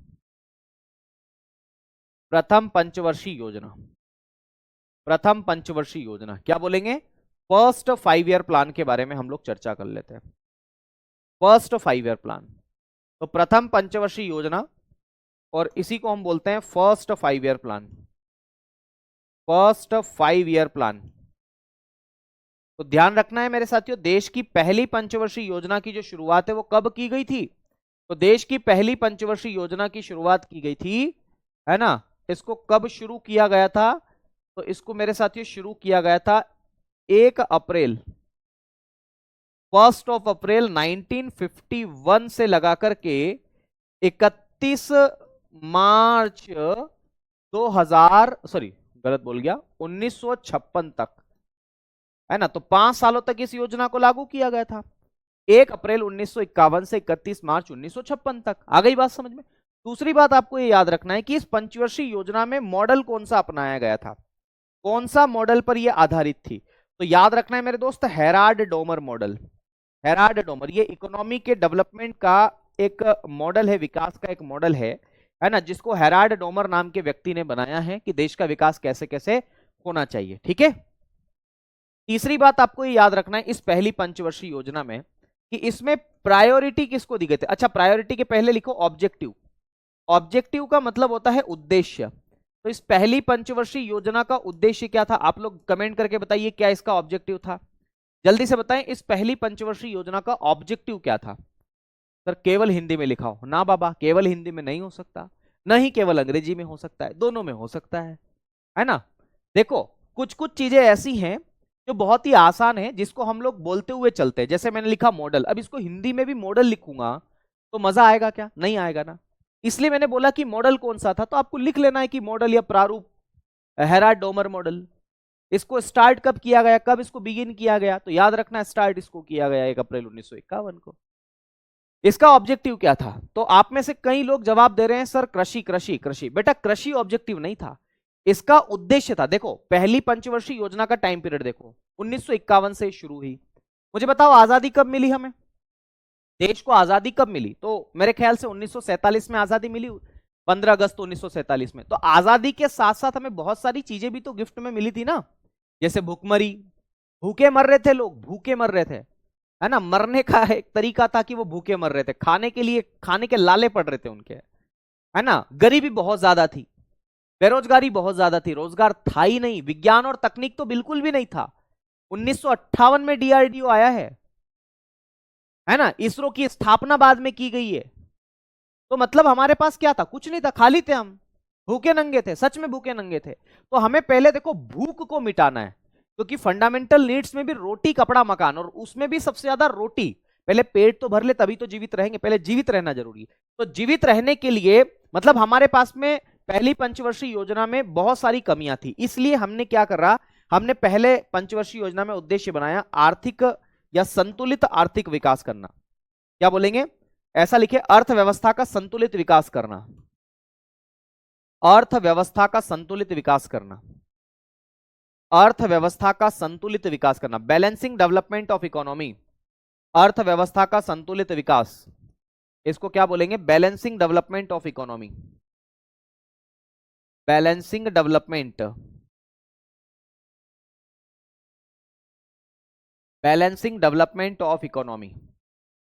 प्रथम पंचवर्षीय योजना, प्रथम पंचवर्षीय योजना क्या बोलेंगे? फर्स्ट 5 ईयर प्लान के बारे में हम लोग चर्चा कर लेते हैं। फर्स्ट 5 ईयर प्लान, तो प्रथम पंचवर्षीय योजना, और इसी को हम बोलते हैं first 5 year plan. First 5 year plan. तो ध्यान रखना है मेरे साथियों, देश की पहली पंचवर्षीय योजना की जो शुरुआत है वो कब की गई थी? तो देश की पहली पंचवर्षीय योजना की शुरुआत की गई थी, है ना। इसको कब शुरू किया गया था? तो इसको मेरे साथियों शुरू किया गया था 1 अप्रैल, 1 अप्रैल 1951 से लगा करके 31 मार्च 2000, सॉरी गलत बोल गया, 1956 तक, है ना। तो 5 सालों तक इस योजना को लागू किया गया था, 1 अप्रैल 1951 से 31 मार्च 1956 तक। आ गई बात समझ में? दूसरी बात आपको ये याद रखना है कि इस पंचवर्षीय योजना में मॉडल कौन सा अपनाया गया था, कौन सा मॉडल पर यह आधारित थी? तो याद रखना है मेरे दोस्त, Herald Domar model. Herald Domar ये इकोनॉमी के डेवलपमेंट का एक मॉडल है, विकास का एक मॉडल है ना, जिसको हेराल्ड डोमर नाम के व्यक्ति ने बनाया है कि देश का विकास कैसे कैसे होना चाहिए। ठीक है। तीसरी बात आपको ये याद रखना है इस पहली पंचवर्षीय योजना में कि इसमें प्रायोरिटी किसको दी गई थी। अच्छा, प्रायोरिटी के पहले लिखो ऑब्जेक्टिव। ऑब्जेक्टिव का मतलब होता है उद्देश्य। तो इस पहली पंचवर्षीय योजना का उद्देश्य क्या था? आप लोग कमेंट करके बताइए क्या इसका ऑब्जेक्टिव था, जल्दी से बताएं। इस पहली पंचवर्षीय योजना का ऑब्जेक्टिव क्या था? सर केवल हिंदी में लिखा हो ना बाबा, केवल हिंदी में नहीं हो सकता, नहीं केवल अंग्रेजी में हो सकता है, दोनों में हो सकता है ना। देखो कुछ कुछ चीजें ऐसी हैं जो बहुत ही आसान है, जिसको हम लोग बोलते हुए चलते हैं। जैसे मैंने लिखा मॉडल, अब इसको हिंदी में भी मॉडल लिखूंगा तो मजा आएगा क्या? नहीं आएगा ना। इसलिए मैंने बोला कि मॉडल कौन सा था, तो आपको लिख लेना है कि मॉडल या प्रारूप, हेराल्ड डोमर मॉडल। इसको स्टार्ट कब किया गया, कब इसको बिगिन किया गया? तो याद रखना स्टार्ट इसको किया गया 1 अप्रैल 1951 को। इसका ऑब्जेक्टिव क्या था? तो आप में से कई लोग जवाब दे रहे हैं सर कृषि कृषि कृषि। बेटा कृषि ऑब्जेक्टिव नहीं था, इसका उद्देश्य था। देखो पहली पंचवर्षीय योजना का टाइम पीरियड देखो, 1951 से शुरू हुई। मुझे बताओ आजादी कब मिली हमें, देश को आजादी कब मिली? तो मेरे ख्याल से 1947 में आजादी मिली, 15 अगस्त 1947 में। तो आजादी के साथ साथ हमें बहुत सारी चीजें भी तो गिफ्ट में मिली थी ना, जैसे भुखमरी, भूखे मर रहे थे लोग, भूखे मर रहे थे, है ना। मरने का एक तरीका था कि वो भूखे मर रहे थे, खाने के लिए खाने के लाले पड़ रहे थे उनके, है ना। गरीबी बहुत ज्यादा थी, बेरोजगारी बहुत ज्यादा थी, रोजगार था ही नहीं, विज्ञान और तकनीक तो बिल्कुल भी नहीं था। 1958 में डीआरडीओ आया है ना। इसरो की स्थापना बाद में की गई है। तो मतलब हमारे पास क्या था? कुछ नहीं था, खाली थे हम, भूखे नंगे थे, सच में भूखे नंगे थे। तो हमें पहले देखो भूख को मिटाना है, क्योंकि फंडामेंटल नीड्स में भी रोटी कपड़ा मकान, और उसमें भी सबसे ज्यादा रोटी। पहले पेट तो भर ले तभी तो जीवित रहेंगे, पहले जीवित रहना जरूरी। तो जीवित रहने के लिए मतलब हमारे पास में पहली पंचवर्षीय योजना में बहुत सारी कमियां थी, इसलिए हमने क्या करा, हमने पहले पंचवर्षीय योजना में उद्देश्य बनाया आर्थिक या संतुलित आर्थिक विकास करना। क्या बोलेंगे? ऐसा लिखे, अर्थव्यवस्था का संतुलित विकास करना, अर्थव्यवस्था का संतुलित विकास करना, अर्थव्यवस्था का संतुलित विकास करना, बैलेंसिंग डेवलपमेंट ऑफ इकोनॉमी, अर्थव्यवस्था का संतुलित विकास। इसको क्या बोलेंगे? Balancing development of economy, balancing development, balancing development of economy.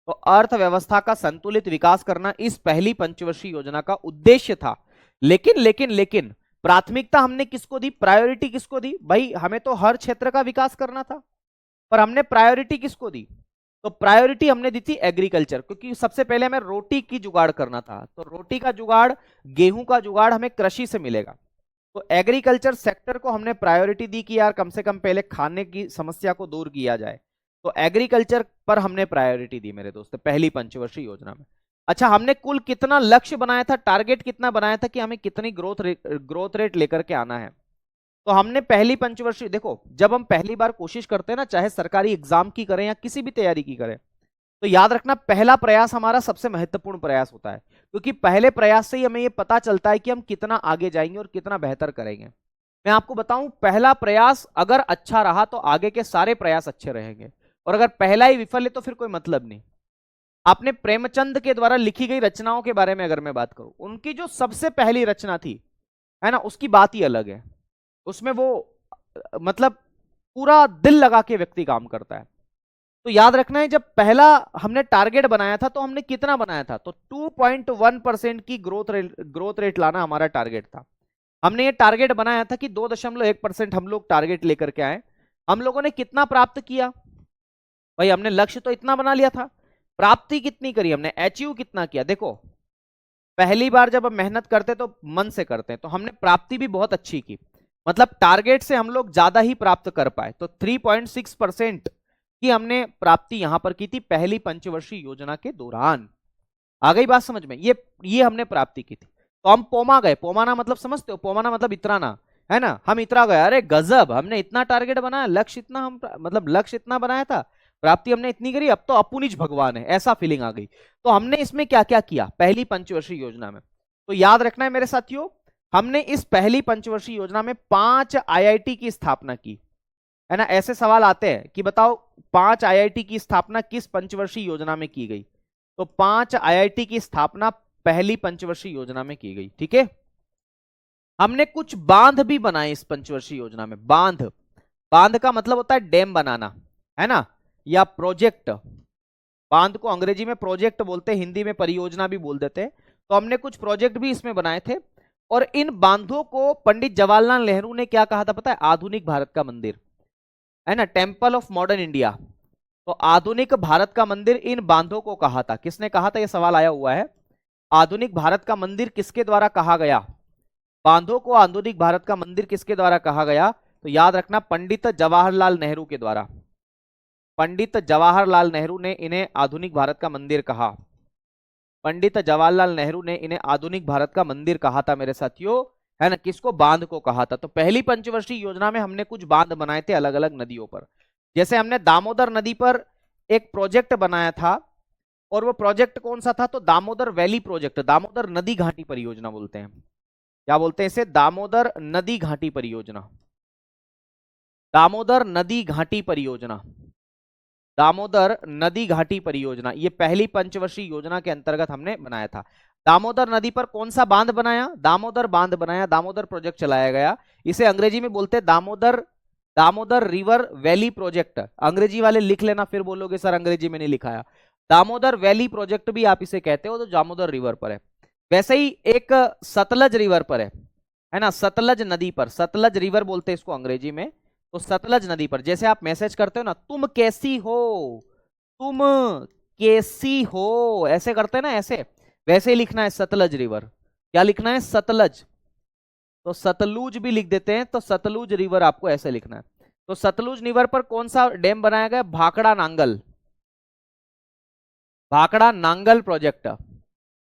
तो अर्थव्यवस्था का संतुलित विकास करना इस पहली पंचवर्षीय योजना का उद्देश्य था। लेकिन लेकिन लेकिन प्राथमिकता हमने किसको दी, प्रायोरिटी किसको दी? भाई हमें तो हर क्षेत्र का विकास करना था, पर हमने प्रायोरिटी किसको दी? तो प्रायोरिटी हमने दी थी एग्रीकल्चर, क्योंकि सबसे पहले हमें रोटी की जुगाड़ करना था। तो रोटी का जुगाड़, गेहूं का जुगाड़ हमें कृषि से मिलेगा। तो एग्रीकल्चर सेक्टर को हमने प्रायोरिटी दी कि यार कम से कम पहले खाने की समस्या को दूर किया जाए। तो एग्रीकल्चर पर हमने प्रायोरिटी दी मेरे दोस्त पहली पंचवर्षीय योजना में। अच्छा, हमने कुल कितना लक्ष्य बनाया था, टारगेट कितना बनाया था कि हमें कितनी ग्रोथ रेट लेकर के आना है? तो हमने पहली पंचवर्षीय, देखो जब हम पहली बार कोशिश करते हैं ना, चाहे सरकारी एग्जाम की करें या किसी भी तैयारी की करें, तो याद रखना पहला प्रयास हमारा सबसे महत्वपूर्ण प्रयास होता है, क्योंकि पहले प्रयास से ही हमें यह पता चलता है कि हम कितना आगे जाएंगे और कितना बेहतर करेंगे। मैं आपको बताऊं, पहला प्रयास अगर अच्छा रहा तो आगे के सारे प्रयास अच्छे रहेंगे, और अगर पहला ही विफल है तो फिर कोई मतलब नहीं। आपने प्रेमचंद के द्वारा लिखी गई रचनाओं के बारे में अगर मैं बात करूं, उनकी जो सबसे पहली रचना थी, है ना, उसकी बात ही अलग है। उसमें वो मतलब पूरा दिल लगा के व्यक्ति काम करता है। तो याद रखना है, जब पहला हमने टारगेट बनाया था तो हमने कितना बनाया था, तो 2.1% की ग्रोथ रेट लाना हमारा टारगेट था। हमने ये टारगेट बनाया था कि 2.1% हम लोग टारगेट लेकर के आए। हम लोगों ने कितना प्राप्त किया भाई, हमने लक्ष्य तो इतना बना लिया था, प्राप्ति कितनी करी हमने, अचीव कितना किया। देखो पहली बार जब हम मेहनत करते तो मन से करते हैं, तो हमने प्राप्ति भी बहुत अच्छी की, मतलब टारगेट से हम लोग ज्यादा ही प्राप्त कर पाए। तो 3.6% की हमने प्राप्ति यहां पर की थी पहली पंचवर्षीय योजना के दौरान। आ गई बात समझ में, ये हमने प्राप्ति की थी। तो हम पोमा गए, पोमाना मतलब समझते हो, पोमाना मतलब इतराना, है ना, हम इतरा गए, अरे गजब, हमने इतना टारगेट बनाया, लक्ष्य इतना, हम मतलब लक्ष्य इतना बनाया था, प्राप्ति हमने इतनी करी, अब तो अपुनिज भगवान है, ऐसा फीलिंग आ गई। तो हमने इसमें क्या क्या किया पहली पंचवर्षीय योजना में, तो याद रखना है मेरे साथियों, हमने इस पहली पंचवर्षीय योजना में 5 आईआईटी की स्थापना की, है ना। ऐसे सवाल आते हैं कि बताओ 5 आईआईटी की स्थापना किस पंचवर्षीय योजना में की गई, तो 5 आईआईटी की स्थापना पहली पंचवर्षीय योजना में की गई, ठीक है। हमने कुछ बांध भी बनाए इस पंचवर्षीय योजना में, बांध, बांध का मतलब होता है डैम बनाना, है ना, या प्रोजेक्ट। बांध को अंग्रेजी में प्रोजेक्ट बोलते हैं, हिंदी में परियोजना भी बोल देते हैं। तो हमने कुछ प्रोजेक्ट भी इसमें बनाए थे, और इन बांधों को पंडित जवाहरलाल नेहरू ने क्या कहा था पता है, आधुनिक भारत का मंदिर, है ना, टेम्पल ऑफ मॉडर्न इंडिया। तो आधुनिक भारत का मंदिर इन बांधों को कहा था, किसने कहा था, यह सवाल आया हुआ है। आधुनिक भारत का मंदिर किसके द्वारा कहा गया, बांधों को आधुनिक भारत का मंदिर किसके द्वारा कहा गया, तो याद रखना पंडित जवाहरलाल नेहरू के द्वारा। पंडित जवाहरलाल नेहरू ने इन्हें आधुनिक भारत का मंदिर कहा, पंडित जवाहरलाल नेहरू ने इन्हें आधुनिक भारत का मंदिर कहा था मेरे साथियों, है ना, किसको, बांध को कहा था। तो पहली पंचवर्षीय योजना में हमने कुछ बांध बनाए थे अलग अलग नदियों पर, जैसे हमने दामोदर नदी पर एक प्रोजेक्ट बनाया था, और वो प्रोजेक्ट कौन सा था, तो दामोदर वैली प्रोजेक्ट, दामोदर नदी घाटी परियोजना बोलते हैं, क्या बोलते हैं इसे, दामोदर नदी घाटी परियोजना, दामोदर नदी घाटी परियोजना, दामोदर नदी घाटी परियोजना, ये पहली पंचवर्षीय योजना के अंतर्गत हमने बनाया था। दामोदर नदी पर कौन सा बांध बनाया, दामोदर बांध बनाया, दामोदर प्रोजेक्ट चलाया गया। इसे अंग्रेजी में बोलते हैं Damodar, Damodar river valley project. अंग्रेजी वाले लिख लेना, फिर बोलोगे सर अंग्रेजी में नहीं लिखाया। दामोदर वैली प्रोजेक्ट भी आप इसे कहते हो, तो दामोदर रिवर पर है। वैसे ही एक सतलज रिवर पर है ना, सतलज नदी पर, सतलज रिवर बोलते हैं इसको अंग्रेजी में। तो सतलज नदी पर जैसे आप मैसेज करते हो ना, तुम कैसी हो, तुम कैसी हो, ऐसे करते हैं ना, ऐसे वैसे ही लिखना है सतलज रिवर। क्या लिखना है, सतलज, तो सतलुज भी लिख देते हैं, तो सतलुज रिवर आपको ऐसे लिखना है। तो सतलुज रिवर पर कौन सा डैम बनाया गया, भाखड़ा नांगल, भाखड़ा नांगल प्रोजेक्ट।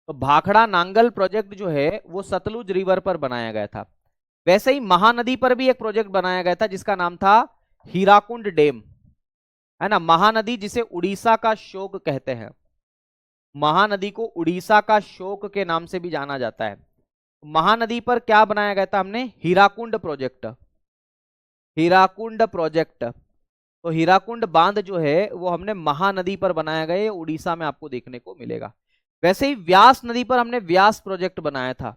तो भाखड़ा नांगल प्रोजेक्ट जो है वो सतलुज रिवर पर बनाया गया था। वैसे ही महानदी पर भी एक प्रोजेक्ट बनाया गया था जिसका नाम था हीराकुंड डैम, है ना, महानदी जिसे उड़ीसा का शोक कहते हैं, महानदी को उड़ीसा का शोक के नाम से भी जाना जाता है। महानदी पर क्या बनाया गया था हमने, हीराकुंड प्रोजेक्ट, हीराकुंड प्रोजेक्ट। तो हीराकुंड बांध जो है वो हमने महानदी पर बनाया गया, उड़ीसा में आपको देखने को मिलेगा। वैसे ही व्यास नदी पर हमने व्यास प्रोजेक्ट बनाया था,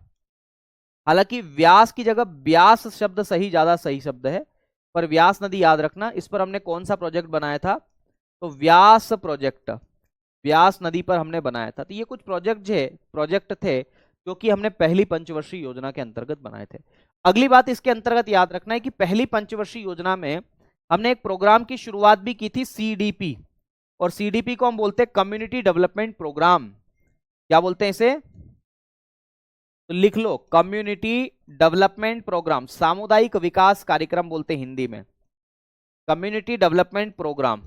हालांकि व्यास की जगह ब्यास शब्द सही, ज्यादा सही शब्द है, पर व्यास नदी याद रखना। इस पर हमने कौन सा प्रोजेक्ट बनाया था, तो व्यास प्रोजेक्ट, व्यास नदी पर हमने बनाया था। तो ये कुछ प्रोजेक्ट थे जो कि हमने पहली पंचवर्षीय योजना के अंतर्गत बनाए थे। अगली बात इसके अंतर्गत याद रखना है कि पहली पंचवर्षीय योजना में हमने एक प्रोग्राम की शुरुआत भी की थी, सीडीपी, और सीडीपी को हम बोलते हैं कम्युनिटी डेवलपमेंट प्रोग्राम। क्या बोलते हैं इसे, तो लिख लो, कम्युनिटी डेवलपमेंट प्रोग्राम, सामुदायिक विकास कार्यक्रम बोलते हैं हिंदी में, कम्युनिटी डेवलपमेंट प्रोग्राम।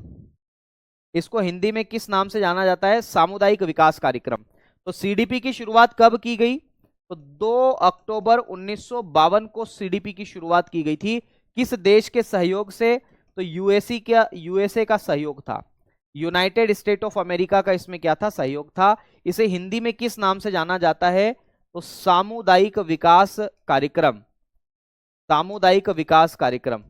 इसको हिंदी में किस नाम से जाना जाता है, सामुदायिक विकास कार्यक्रम। तो सीडीपी की शुरुआत कब की गई, तो 2 अक्टूबर 1952 को सीडीपी की शुरुआत की गई थी। किस देश के सहयोग से, तो यूएसए का सहयोग था। यूनाइटेड स्टेट ऑफ अमेरिका का इसमें क्या था, सहयोग था। इसे हिंदी में किस नाम से जाना जाता है, तो सामुदायिक विकास कार्यक्रम, सामुदायिक विकास कार्यक्रम।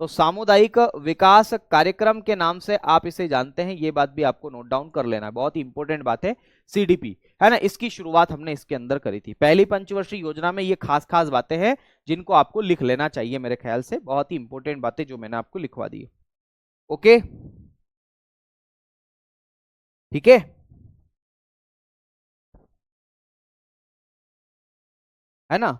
तो सामुदायिक विकास कार्यक्रम के नाम से आप इसे जानते हैं, ये बात भी आपको नोट डाउन कर लेना है, बहुत ही इंपॉर्टेंट बात है। सीडीपी है ना, इसकी शुरुआत हमने इसके अंदर करी थी पहली पंचवर्षीय योजना में। ये खास खास बातें हैं जिनको आपको लिख लेना चाहिए मेरे ख्याल से, बहुत ही इंपॉर्टेंट बातें जो मैंने आपको लिखवा दी। ओके, ठीक है, है ना।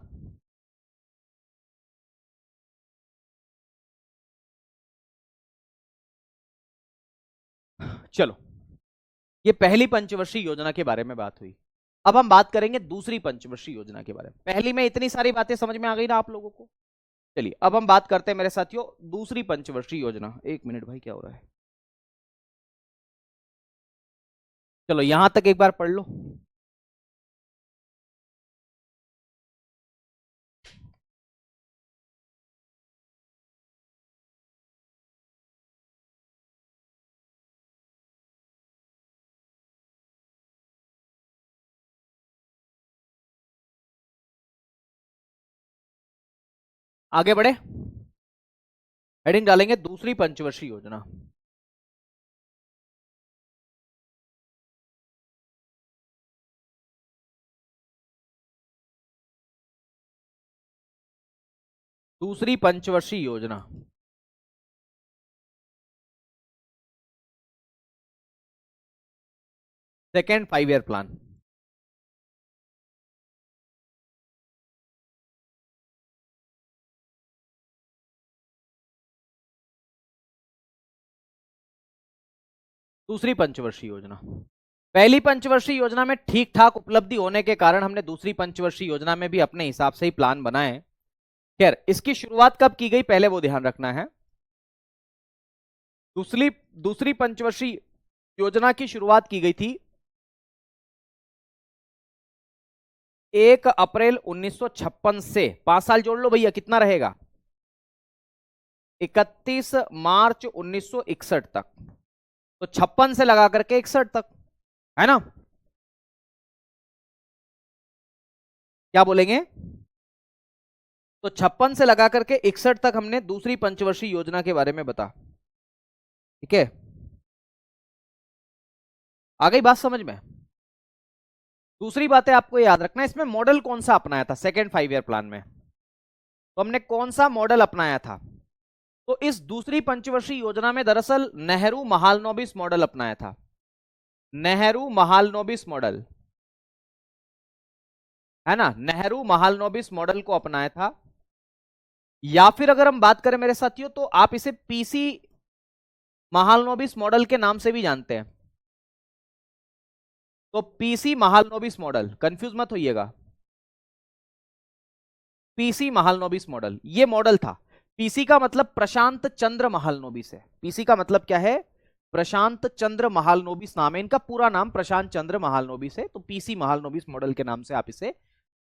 चलो, ये पहली पंचवर्षीय योजना के बारे में बात हुई। अब हम बात करेंगे दूसरी पंचवर्षीय योजना के बारे में। पहली में इतनी सारी बातें समझ में आ गई ना आप लोगों को। चलिए अब हम बात करते हैं मेरे साथियों दूसरी पंचवर्षीय योजना। एक मिनट भाई, क्या हो रहा है, चलो यहां तक एक बार पढ़ लो। आगे बढ़े, हेडिंग डालेंगे दूसरी पंचवर्षीय योजना। दूसरी पंचवर्षीय योजना, सेकेंड 5 ईयर प्लान। दूसरी पंचवर्षीय योजना, पहली पंचवर्षीय योजना में ठीक ठाक उपलब्धि होने के कारण हमने दूसरी पंचवर्षीय योजना में भी अपने हिसाब से ही प्लान बनाए। खैर, इसकी शुरुआत कब की गई पहले वो ध्यान रखना है। दूसरी पंचवर्षीय योजना की शुरुआत की गई थी 1 अप्रैल 1956 से। 5 साल जोड़ लो भैया, कितना रहेगा, 31 मार्च 1961 तक। तो 56 से लगा करके 61 तक, है ना, क्या बोलेंगे। तो 56 से लगा करके 61 तक हमने दूसरी पंचवर्षीय योजना के बारे में बता, ठीक है। आ गई बात समझ में। दूसरी बात है आपको याद रखना, इसमें मॉडल कौन सा अपनाया था सेकेंड 5 ईयर प्लान में, तो हमने कौन सा मॉडल अपनाया था। तो इस दूसरी पंचवर्षीय योजना में दरअसल नेहरू महालनोबिस मॉडल अपनाया था। नेहरू महालनोबिस मॉडल, है ना, नेहरू महालनोबिस मॉडल को अपनाया था। या फिर अगर हम बात करें मेरे साथियों तो आप इसे पीसी महालनोबिस मॉडल के नाम से भी जानते हैं। तो पीसी महालनोबिस मॉडल, कंफ्यूज मत होइएगा, पीसी महालनोबिस मॉडल ये मॉडल था। पीसी का मतलब प्रशांत चंद्र महालनोबिस है। पीसी का मतलब क्या है, प्रशांत चंद्र महालनोबिस नाम है इनका, पूरा नाम प्रशांत चंद्र महालनोबिस है। तो पीसी महालनोबिस मॉडल के नाम से आप इसे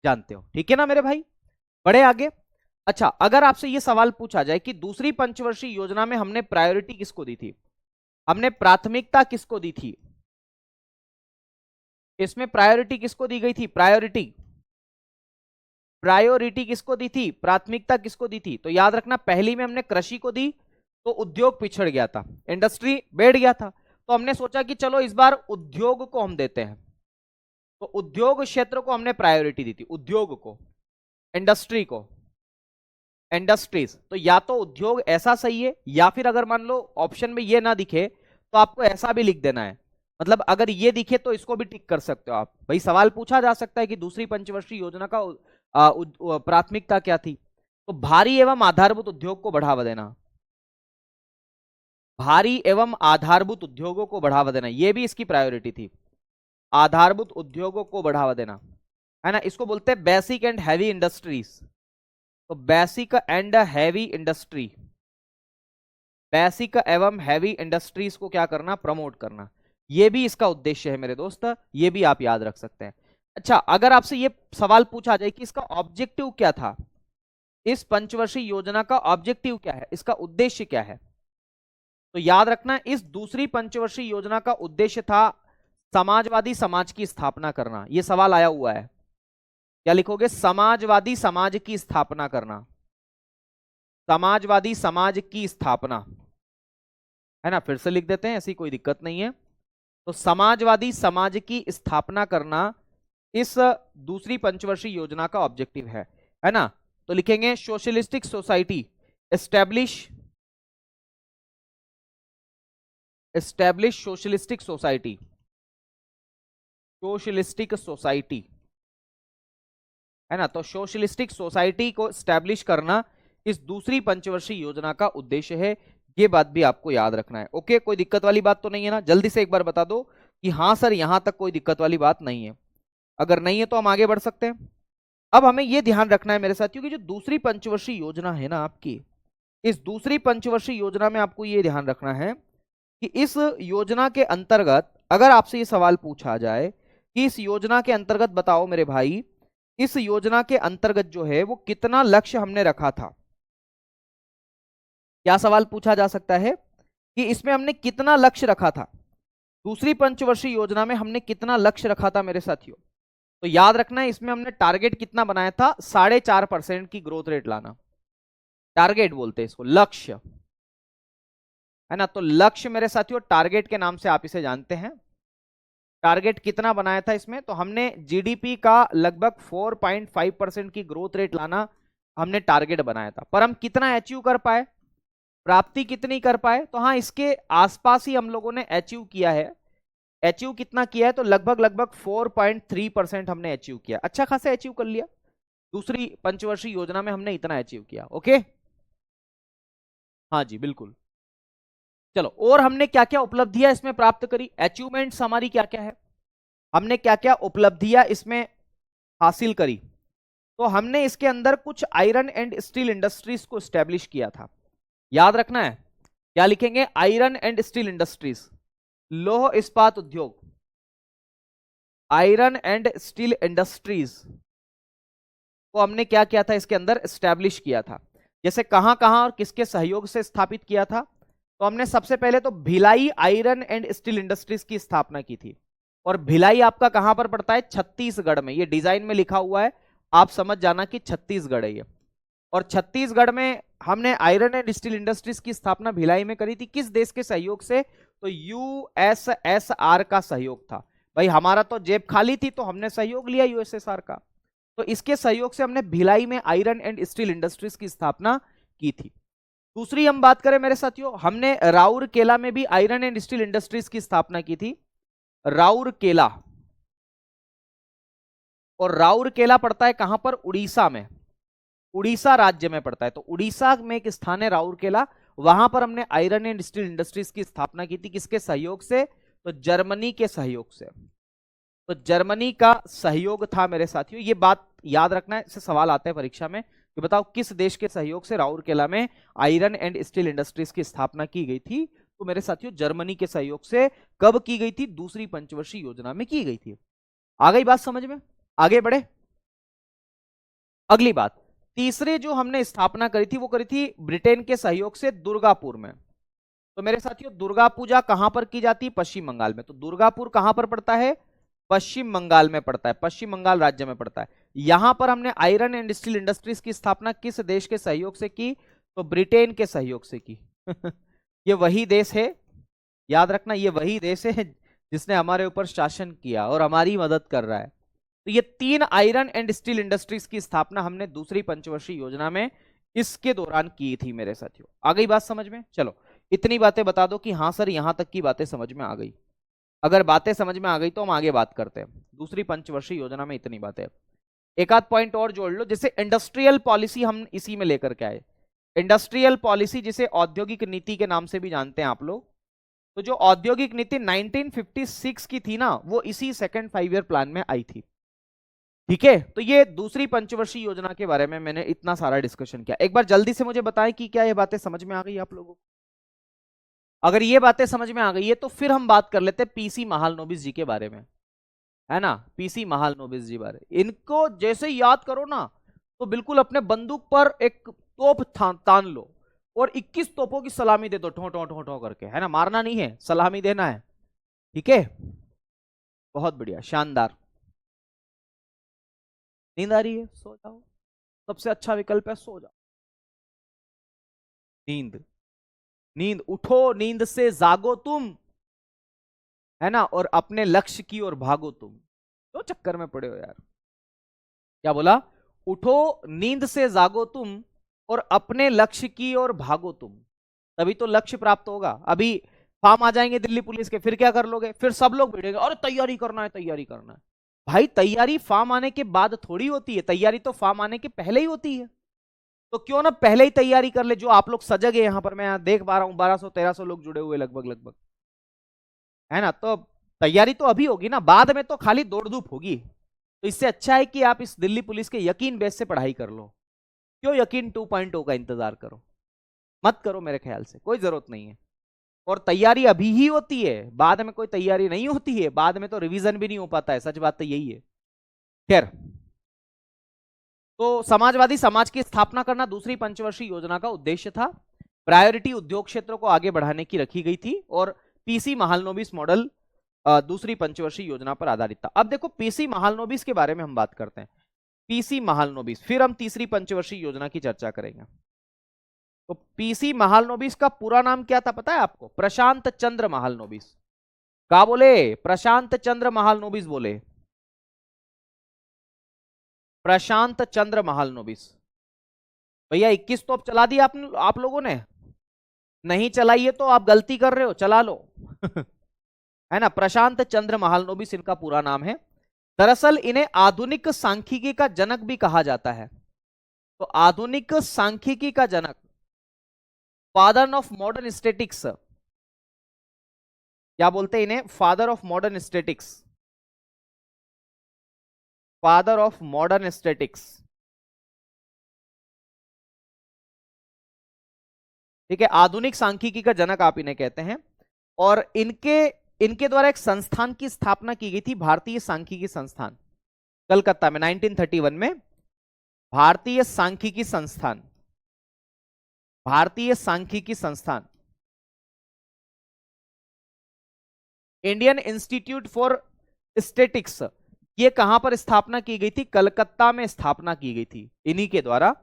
जानते हो, ठीक है ना मेरे भाई। बढ़े आगे। अच्छा, अगर आपसे यह सवाल पूछा जाए कि दूसरी पंचवर्षीय योजना में हमने प्रायोरिटी किसको दी थी, हमने प्राथमिकता किसको दी थी, इसमें प्रायोरिटी किसको दी गई थी, प्रायोरिटी किसको दी थी, प्राथमिकता किसको दी थी। तो याद रखना, पहली में हमने कृषि को दी तो उद्योग पिछड़ गया था, इंडस्ट्री बैठ गया था। तो हमने सोचा कि चलो इस बार उद्योग को हम देते हैं, तो उद्योग क्षेत्र को हमने प्रायोरिटी दी थी, उद्योग को, इंडस्ट्री को, इंडस्ट्रीज। तो या तो उद्योग ऐसा सही है, या फिर अगर मान लो ऑप्शन में ये ना दिखे तो आपको ऐसा भी लिख देना है। मतलब अगर ये दिखे तो इसको भी टिक कर सकते हो आप। भाई सवाल पूछा जा सकता है कि दूसरी पंचवर्षीय योजना का प्राथमिकता क्या थी, तो भारी एवं आधारभूत उद्योग को बढ़ावा देना, भारी एवं आधारभूत उद्योगों को बढ़ावा देना, यह भी इसकी प्रायोरिटी थी, आधारभूत उद्योगों को बढ़ावा देना, है ना। इसको बोलते हैं बेसिक एंड हैवी इंडस्ट्रीज। तो basic and heavy industry, basic एवं हैवी इंडस्ट्रीज को क्या करना, प्रमोट करना, यह भी इसका उद्देश्य है मेरे दोस्त, ये भी आप याद रख सकते हैं। अच्छा, अगर आपसे यह सवाल पूछा जाए कि इसका ऑब्जेक्टिव क्या था, इस पंचवर्षीय योजना का ऑब्जेक्टिव क्या है, इसका उद्देश्य क्या है, तो याद रखना इस दूसरी पंचवर्षीय योजना का उद्देश्य था समाजवादी समाज की स्थापना करना। यह सवाल आया हुआ है, क्या लिखोगे? समाजवादी समाज की स्थापना करना, समाजवादी समाज की स्थापना, है ना? फिर से लिख देते हैं, ऐसी कोई दिक्कत नहीं है। तो समाजवादी समाज की स्थापना करना इस दूसरी पंचवर्षीय योजना का ऑब्जेक्टिव है ना? तो लिखेंगे socialistic society establish socialistic society, socialistic society, है ना? तो सोशलिस्टिक सोसाइटी को एस्टैब्लिश करना इस दूसरी पंचवर्षीय योजना का उद्देश्य है। ये बात भी आपको याद रखना है। ओके, कोई दिक्कत वाली बात तो नहीं है ना? जल्दी से एक बार बता दो कि हाँ सर यहां तक कोई दिक्कत वाली बात नहीं है। अगर नहीं है तो हम आगे बढ़ सकते हैं। अब हमें यह ध्यान रखना है मेरे साथियों कि जो दूसरी पंचवर्षीय योजना है ना आपकी, इस दूसरी पंचवर्षीय योजना में आपको यह ध्यान रखना है कि इस योजना के अंतर्गत अगर आपसे यह सवाल पूछा जाए कि इस योजना के अंतर्गत बताओ मेरे भाई, इस योजना के अंतर्गत जो है वो कितना लक्ष्य हमने रखा था। क्या सवाल पूछा जा सकता है कि इसमें हमने कितना लक्ष्य रखा था, दूसरी पंचवर्षीय योजना में हमने कितना लक्ष्य रखा था मेरे साथियों? तो याद रखना है इसमें हमने टारगेट कितना बनाया था? 4.5% की ग्रोथ रेट लाना। टारगेट बोलते हैं इसको, लक्ष्य, है ना? तो लक्ष्य मेरे साथियों टारगेट के नाम से आप इसे जानते हैं। टारगेट कितना बनाया था इसमें? तो हमने जीडीपी का लगभग 4.5% की ग्रोथ रेट लाना हमने टारगेट बनाया था। पर हम कितना अचीव कर पाए, प्राप्ति कितनी कर पाए? तो हाँ, इसके आसपास ही हम लोगों ने अचीव किया है। अचीव कितना किया है? तो लगभग 4.3% हमने अचीव किया। अच्छा खासा अचीव कर लिया। दूसरी पंचवर्षीय योजना में हमने इतना अचीव किया। ओके, हाँ जी बिल्कुल। चलो, और हमने क्या क्या उपलब्धियां इसमें प्राप्त करी, अचीवमेंट्स हमारी क्या क्या है, हमने क्या क्या उपलब्धियां इसमें हासिल करी? तो हमने इसके अंदर कुछ आयरन एंड स्टील इंडस्ट्रीज को स्टैब्लिश किया था। याद रखना है, क्या लिखेंगे? आयरन एंड स्टील इंडस्ट्रीज, लौह इस्पात उद्योग, आयरन एंड स्टील इंडस्ट्रीज को हमने क्या किया था इसके अंदर? स्टैब्लिश किया था। जैसे कहां कहां और किसके सहयोग से स्थापित किया था? तो हमने सबसे पहले तो Bhilai iron and steel industries की स्थापना की थी। और भिलाई आपका कहां पर पड़ता है? छत्तीसगढ़ में। ये डिजाइन में लिखा हुआ है, आप समझ जाना कि छत्तीसगढ़ है ये। और छत्तीसगढ़ में हमने आयरन एंड स्टील इंडस्ट्रीज की स्थापना भिलाई में करी थी। किस देश के सहयोग से? तो यूएसएसआर का सहयोग था। भाई हमारा तो जेब खाली थी तो हमने सहयोग लिया यूएसएसआर का। तो इसके सहयोग से हमने भिलाई में आयरन एंड स्टील इंडस्ट्रीज की स्थापना की थी। दूसरी हम बात करें मेरे साथियों, हमने राउरकेला में भी आयरन एंड स्टील इंडस्ट्रीज की स्थापना की थी। राउरकेला, और राउरकेला पड़ता है कहां पर? उड़ीसा में, उड़ीसा राज्य में पड़ता है। तो उड़ीसा में एक स्थान है राउरकेला, वहां पर हमने आयरन एंड स्टील इंडस्ट्रीज की स्थापना की थी। किसके सहयोग से? तो जर्मनी के सहयोग से। तो जर्मनी का सहयोग था मेरे साथियों। ये बात याद रखना है, इससे सवाल आते हैं परीक्षा में कि बताओ किस देश के सहयोग से राउरकेला में आयरन एंड स्टील इंडस्ट्रीज की स्थापना की गई थी? तो मेरे साथियों जर्मनी के सहयोग से। कब की गई थी? दूसरी पंचवर्षीय योजना में की गई थी। आ गई बात समझ में? आगे बढ़े। अगली बात, तीसरे जो हमने स्थापना करी थी वो करी थी ब्रिटेन के सहयोग से दुर्गापुर में। तो मेरे साथियों दुर्गा पूजा कहां पर की जाती है? पश्चिम बंगाल में। तो दुर्गापुर कहां पर पड़ता है? पश्चिम बंगाल में पड़ता है, पश्चिम बंगाल राज्य में पड़ता है। यहां पर हमने आयरन एंड स्टील इंडस्ट्रीज की स्थापना किस देश के सहयोग से की? तो ब्रिटेन के सहयोग से की। ये वही देश है, याद रखना, ये वही देश है जिसने हमारे ऊपर शासन किया और हमारी मदद कर रहा है। तो ये 3 आयरन एंड स्टील इंडस्ट्रीज की स्थापना हमने दूसरी पंचवर्षीय योजना में इसके दौरान की थी मेरे साथियों। आ गई बात समझ में? चलो, इतनी बातें बता दो कि हाँ सर यहां तक की बातें समझ में आ गई। अगर बातें समझ में आ गई तो हम आगे बात करते हैं। दूसरी पंचवर्षीय योजना में इतनी बातें। एक आध पॉइंट और जोड़ लो, जैसे इंडस्ट्रियल पॉलिसी हम इसी में लेकर के आए। इंडस्ट्रियल पॉलिसी जिसे औद्योगिक नीति के नाम से भी जानते हैं आप लोग। तो जो औद्योगिक नीति 1956 की थी ना, वो इसी सेकंड 5 ईयर प्लान में आई थी। ठीक है, तो ये दूसरी पंचवर्षीय योजना के बारे में मैंने इतना सारा डिस्कशन किया। एक बार जल्दी से मुझे बताएं कि क्या ये बातें समझ में आ गई आप लोगों को? अगर ये बातें समझ में आ गई है तो फिर हम बात कर लेते हैं पीसी महालनोबिस जी के बारे में, है ना? पीसी महालनोबिस जी बारे, इनको जैसे याद करो ना तो बिल्कुल अपने बंदूक पर एक तोप तान लो और 21 तोपों की सलामी दे दो, ठो ठो ठो ठो करके, है ना, मारना नहीं है, सलामी देना है। ठीक है, बहुत बढ़िया, शानदार। नींद आ रही है, सो जाओ, सबसे अच्छा विकल्प है, सो जाओ। नींद, नींद, उठो, नींद से जागो तुम, है ना, और अपने लक्ष्य की ओर भागो तुम। तो चक्कर में पड़े हो यार। क्या बोला? उठो, नींद से जागो तुम, और अपने लक्ष्य की ओर भागो तुम, तभी तो लक्ष्य प्राप्त होगा। अभी फॉर्म आ जाएंगे दिल्ली पुलिस के, फिर क्या कर लोगे? फिर सब लोग भिड़ेंगे, अरे तैयारी करना है, तैयारी करना है। भाई तैयारी फॉर्म आने के बाद थोड़ी होती है, तैयारी तो फॉर्म आने के पहले ही होती है। तो क्यों ना पहले ही तैयारी कर ले। जो आप लोग सजग है यहां पर, मैं यहाँ देख पा रहा हूँ 1200-1300 लोग जुड़े हुए लगभग लगभग, है ना। तो तैयारी तो अभी होगी ना, बाद में तो खाली दौड़ धूप होगी। तो इससे अच्छा है कि आप इस दिल्ली पुलिस के यकीन बेस से पढ़ाई कर लो। क्यों यकीन 2.0 का इंतजार करो? मत करो, मेरे ख्याल से कोई जरूरत नहीं है। और तैयारी अभी ही होती है, बाद में कोई तैयारी नहीं होती है, बाद में तो रिवीजन भी नहीं हो पाता है, सच बात तो यही है। खैर, तो समाजवादी समाज की स्थापना करना दूसरी पंचवर्षीय योजना का उद्देश्य था। प्रायोरिटी उद्योग क्षेत्रों को आगे बढ़ाने की रखी गई थी, और पीसी महालनोबिस मॉडल दूसरी पंचवर्षीय योजना पर आधारित था। अब देखो पीसी महालनोबिस के बारे में हम बात करते हैं। पीसी महालनोबिस, फिर हम तीसरी पंचवर्षीय योजना की चर्चा करेंगे। तो पीसी महालनोबिस का पूरा नाम क्या था पता है आपको? प्रशांत चंद्र महालनोबिस। क्या बोले? प्रशांत चंद्र महालनोबिस बोले, प्रशांत चंद्र महालनोबिस। भैया 21 तो अब चला दिया आप लोगों ने, नहीं चलाइए तो आप गलती कर रहे हो, चला लो। है ना, प्रशांत चंद्र महालनोबिस इनका पूरा नाम है। दरअसल इन्हें आधुनिक सांख्यिकी का जनक भी कहा जाता है। तो आधुनिक सांख्यिकी का जनक, फादर ऑफ मॉडर्न स्टेटिक्स, क्या बोलते हैं इन्हें? Father of modern statics, father of modern statics. ठीक है, आधुनिक सांख्यिकी का जनक आप इन्हें कहते हैं। और इनके द्वारा एक संस्थान की स्थापना की गई थी, भारतीय सांख्यिकी संस्थान, कलकत्ता में 1931 में। भारतीय सांख्यिकी संस्थान, भारतीय सांख्यिकी संस्थान, इंडियन इंस्टीट्यूट फॉर स्टेटिक्स, ये कहां पर स्थापना की गई थी? कलकत्ता में स्थापना की गई थी इन्हीं के द्वारा।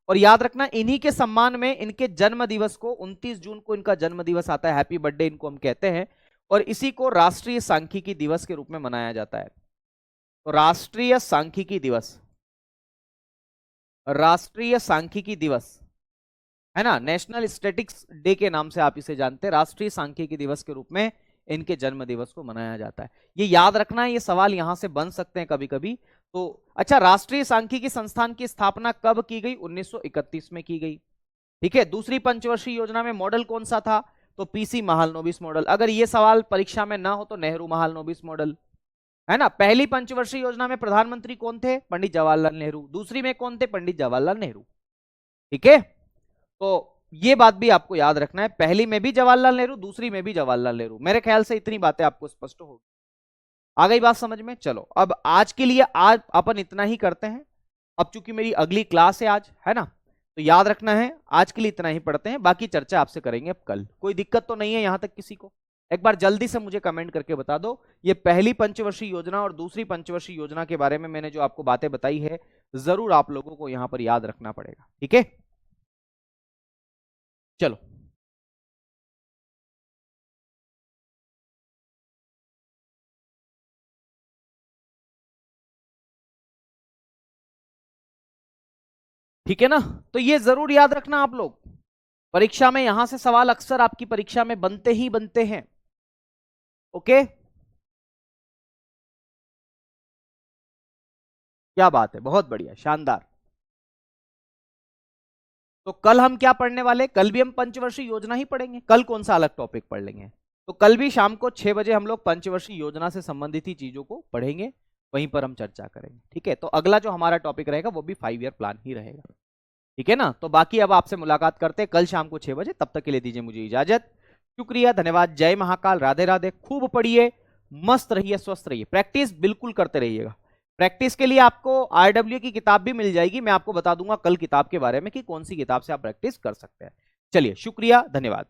और याद रखना, इन्हीं के सम्मान में इनके जन्म दिवस को, 29 जून को इनका जन्म दिवस आता है, हैप्पी बर्थडे इनको हम कहते हैं। और इसी को राष्ट्रीय सांख्यिकी दिवस के रूप में मनाया जाता है। तो राष्ट्रीय सांख्यिकी दिवस, राष्ट्रीय सांख्यिकी दिवस, है ना, नेशनल स्टैटिक्स डे के नाम से आप इसे जानते हैं। राष्ट्रीय सांख्यिकी दिवस के रूप में इनके जन्म दिवस को मनाया जाता है। ये याद रखना है, ये सवाल यहां से बन सकते हैं कभी कभी। तो अच्छा, राष्ट्रीय सांख्यिकी संस्थान की स्थापना कब की गई? 1931 में की गई। ठीक है, दूसरी पंचवर्षीय योजना में मॉडल कौन सा था? तो पीसी महालनोबिस मॉडल। अगर ये सवाल परीक्षा में ना हो तो नेहरू महालनोबिस मॉडल, है ना। पहली पंचवर्षीय योजना में प्रधानमंत्री कौन थे? पंडित जवाहरलाल नेहरू। दूसरी में कौन थे? पंडित जवाहरलाल नेहरू। ठीक है, तो ये बात भी आपको याद रखना है, पहली में भी जवाहरलाल नेहरू, दूसरी में भी जवाहरलाल नेहरू। मेरे ख्याल से इतनी बातें आपको स्पष्ट होगी। आ गई बात समझ में? चलो, अब आज के लिए आज अपन इतना ही करते हैं। अब चूंकि मेरी अगली क्लास है आज, है ना, तो याद रखना है आज के लिए इतना ही पढ़ते हैं, बाकी चर्चा आपसे करेंगे अब कल। कोई दिक्कत तो नहीं है यहां तक किसी को? एक बार जल्दी से मुझे कमेंट करके बता दो। ये पहली पंचवर्षीय योजना और दूसरी पंचवर्षीय योजना के बारे में मैंने जो आपको बातें बताई है, जरूर आप लोगों को यहां पर याद रखना पड़ेगा। ठीक है, चलो। ठीक है ना, तो ये जरूर याद रखना आप लोग, परीक्षा में यहां से सवाल अक्सर आपकी परीक्षा में बनते ही बनते हैं। ओके, क्या बात है, बहुत बढ़िया, शानदार। तो कल हम क्या पढ़ने वाले? कल भी हम पंचवर्षीय योजना ही पढ़ेंगे। कल कौन सा अलग टॉपिक पढ़ लेंगे? तो कल भी शाम को 6 बजे हम लोग पंचवर्षीय योजना से संबंधित ही चीजों को पढ़ेंगे, वहीं पर हम चर्चा करेंगे। ठीक है, तो अगला जो हमारा टॉपिक रहेगा वो भी 5 ईयर प्लान ही रहेगा। ठीक है ना, तो बाकी अब आपसे मुलाकात करते हैं कल शाम को 6 बजे। तब तक के लिए दीजिए मुझे इजाजत। शुक्रिया, धन्यवाद, जय महाकाल, राधे राधे। खूब पढ़िए, मस्त रहिए, स्वस्थ रहिए, प्रैक्टिस बिल्कुल करते रहिएगा। प्रैक्टिस के लिए आपको आरडब्ल्यू की किताब भी मिल जाएगी, मैं आपको बता दूंगा कल किताब के बारे में कि कौन सी किताब से आप प्रैक्टिस कर सकते हैं। चलिए, शुक्रिया, धन्यवाद।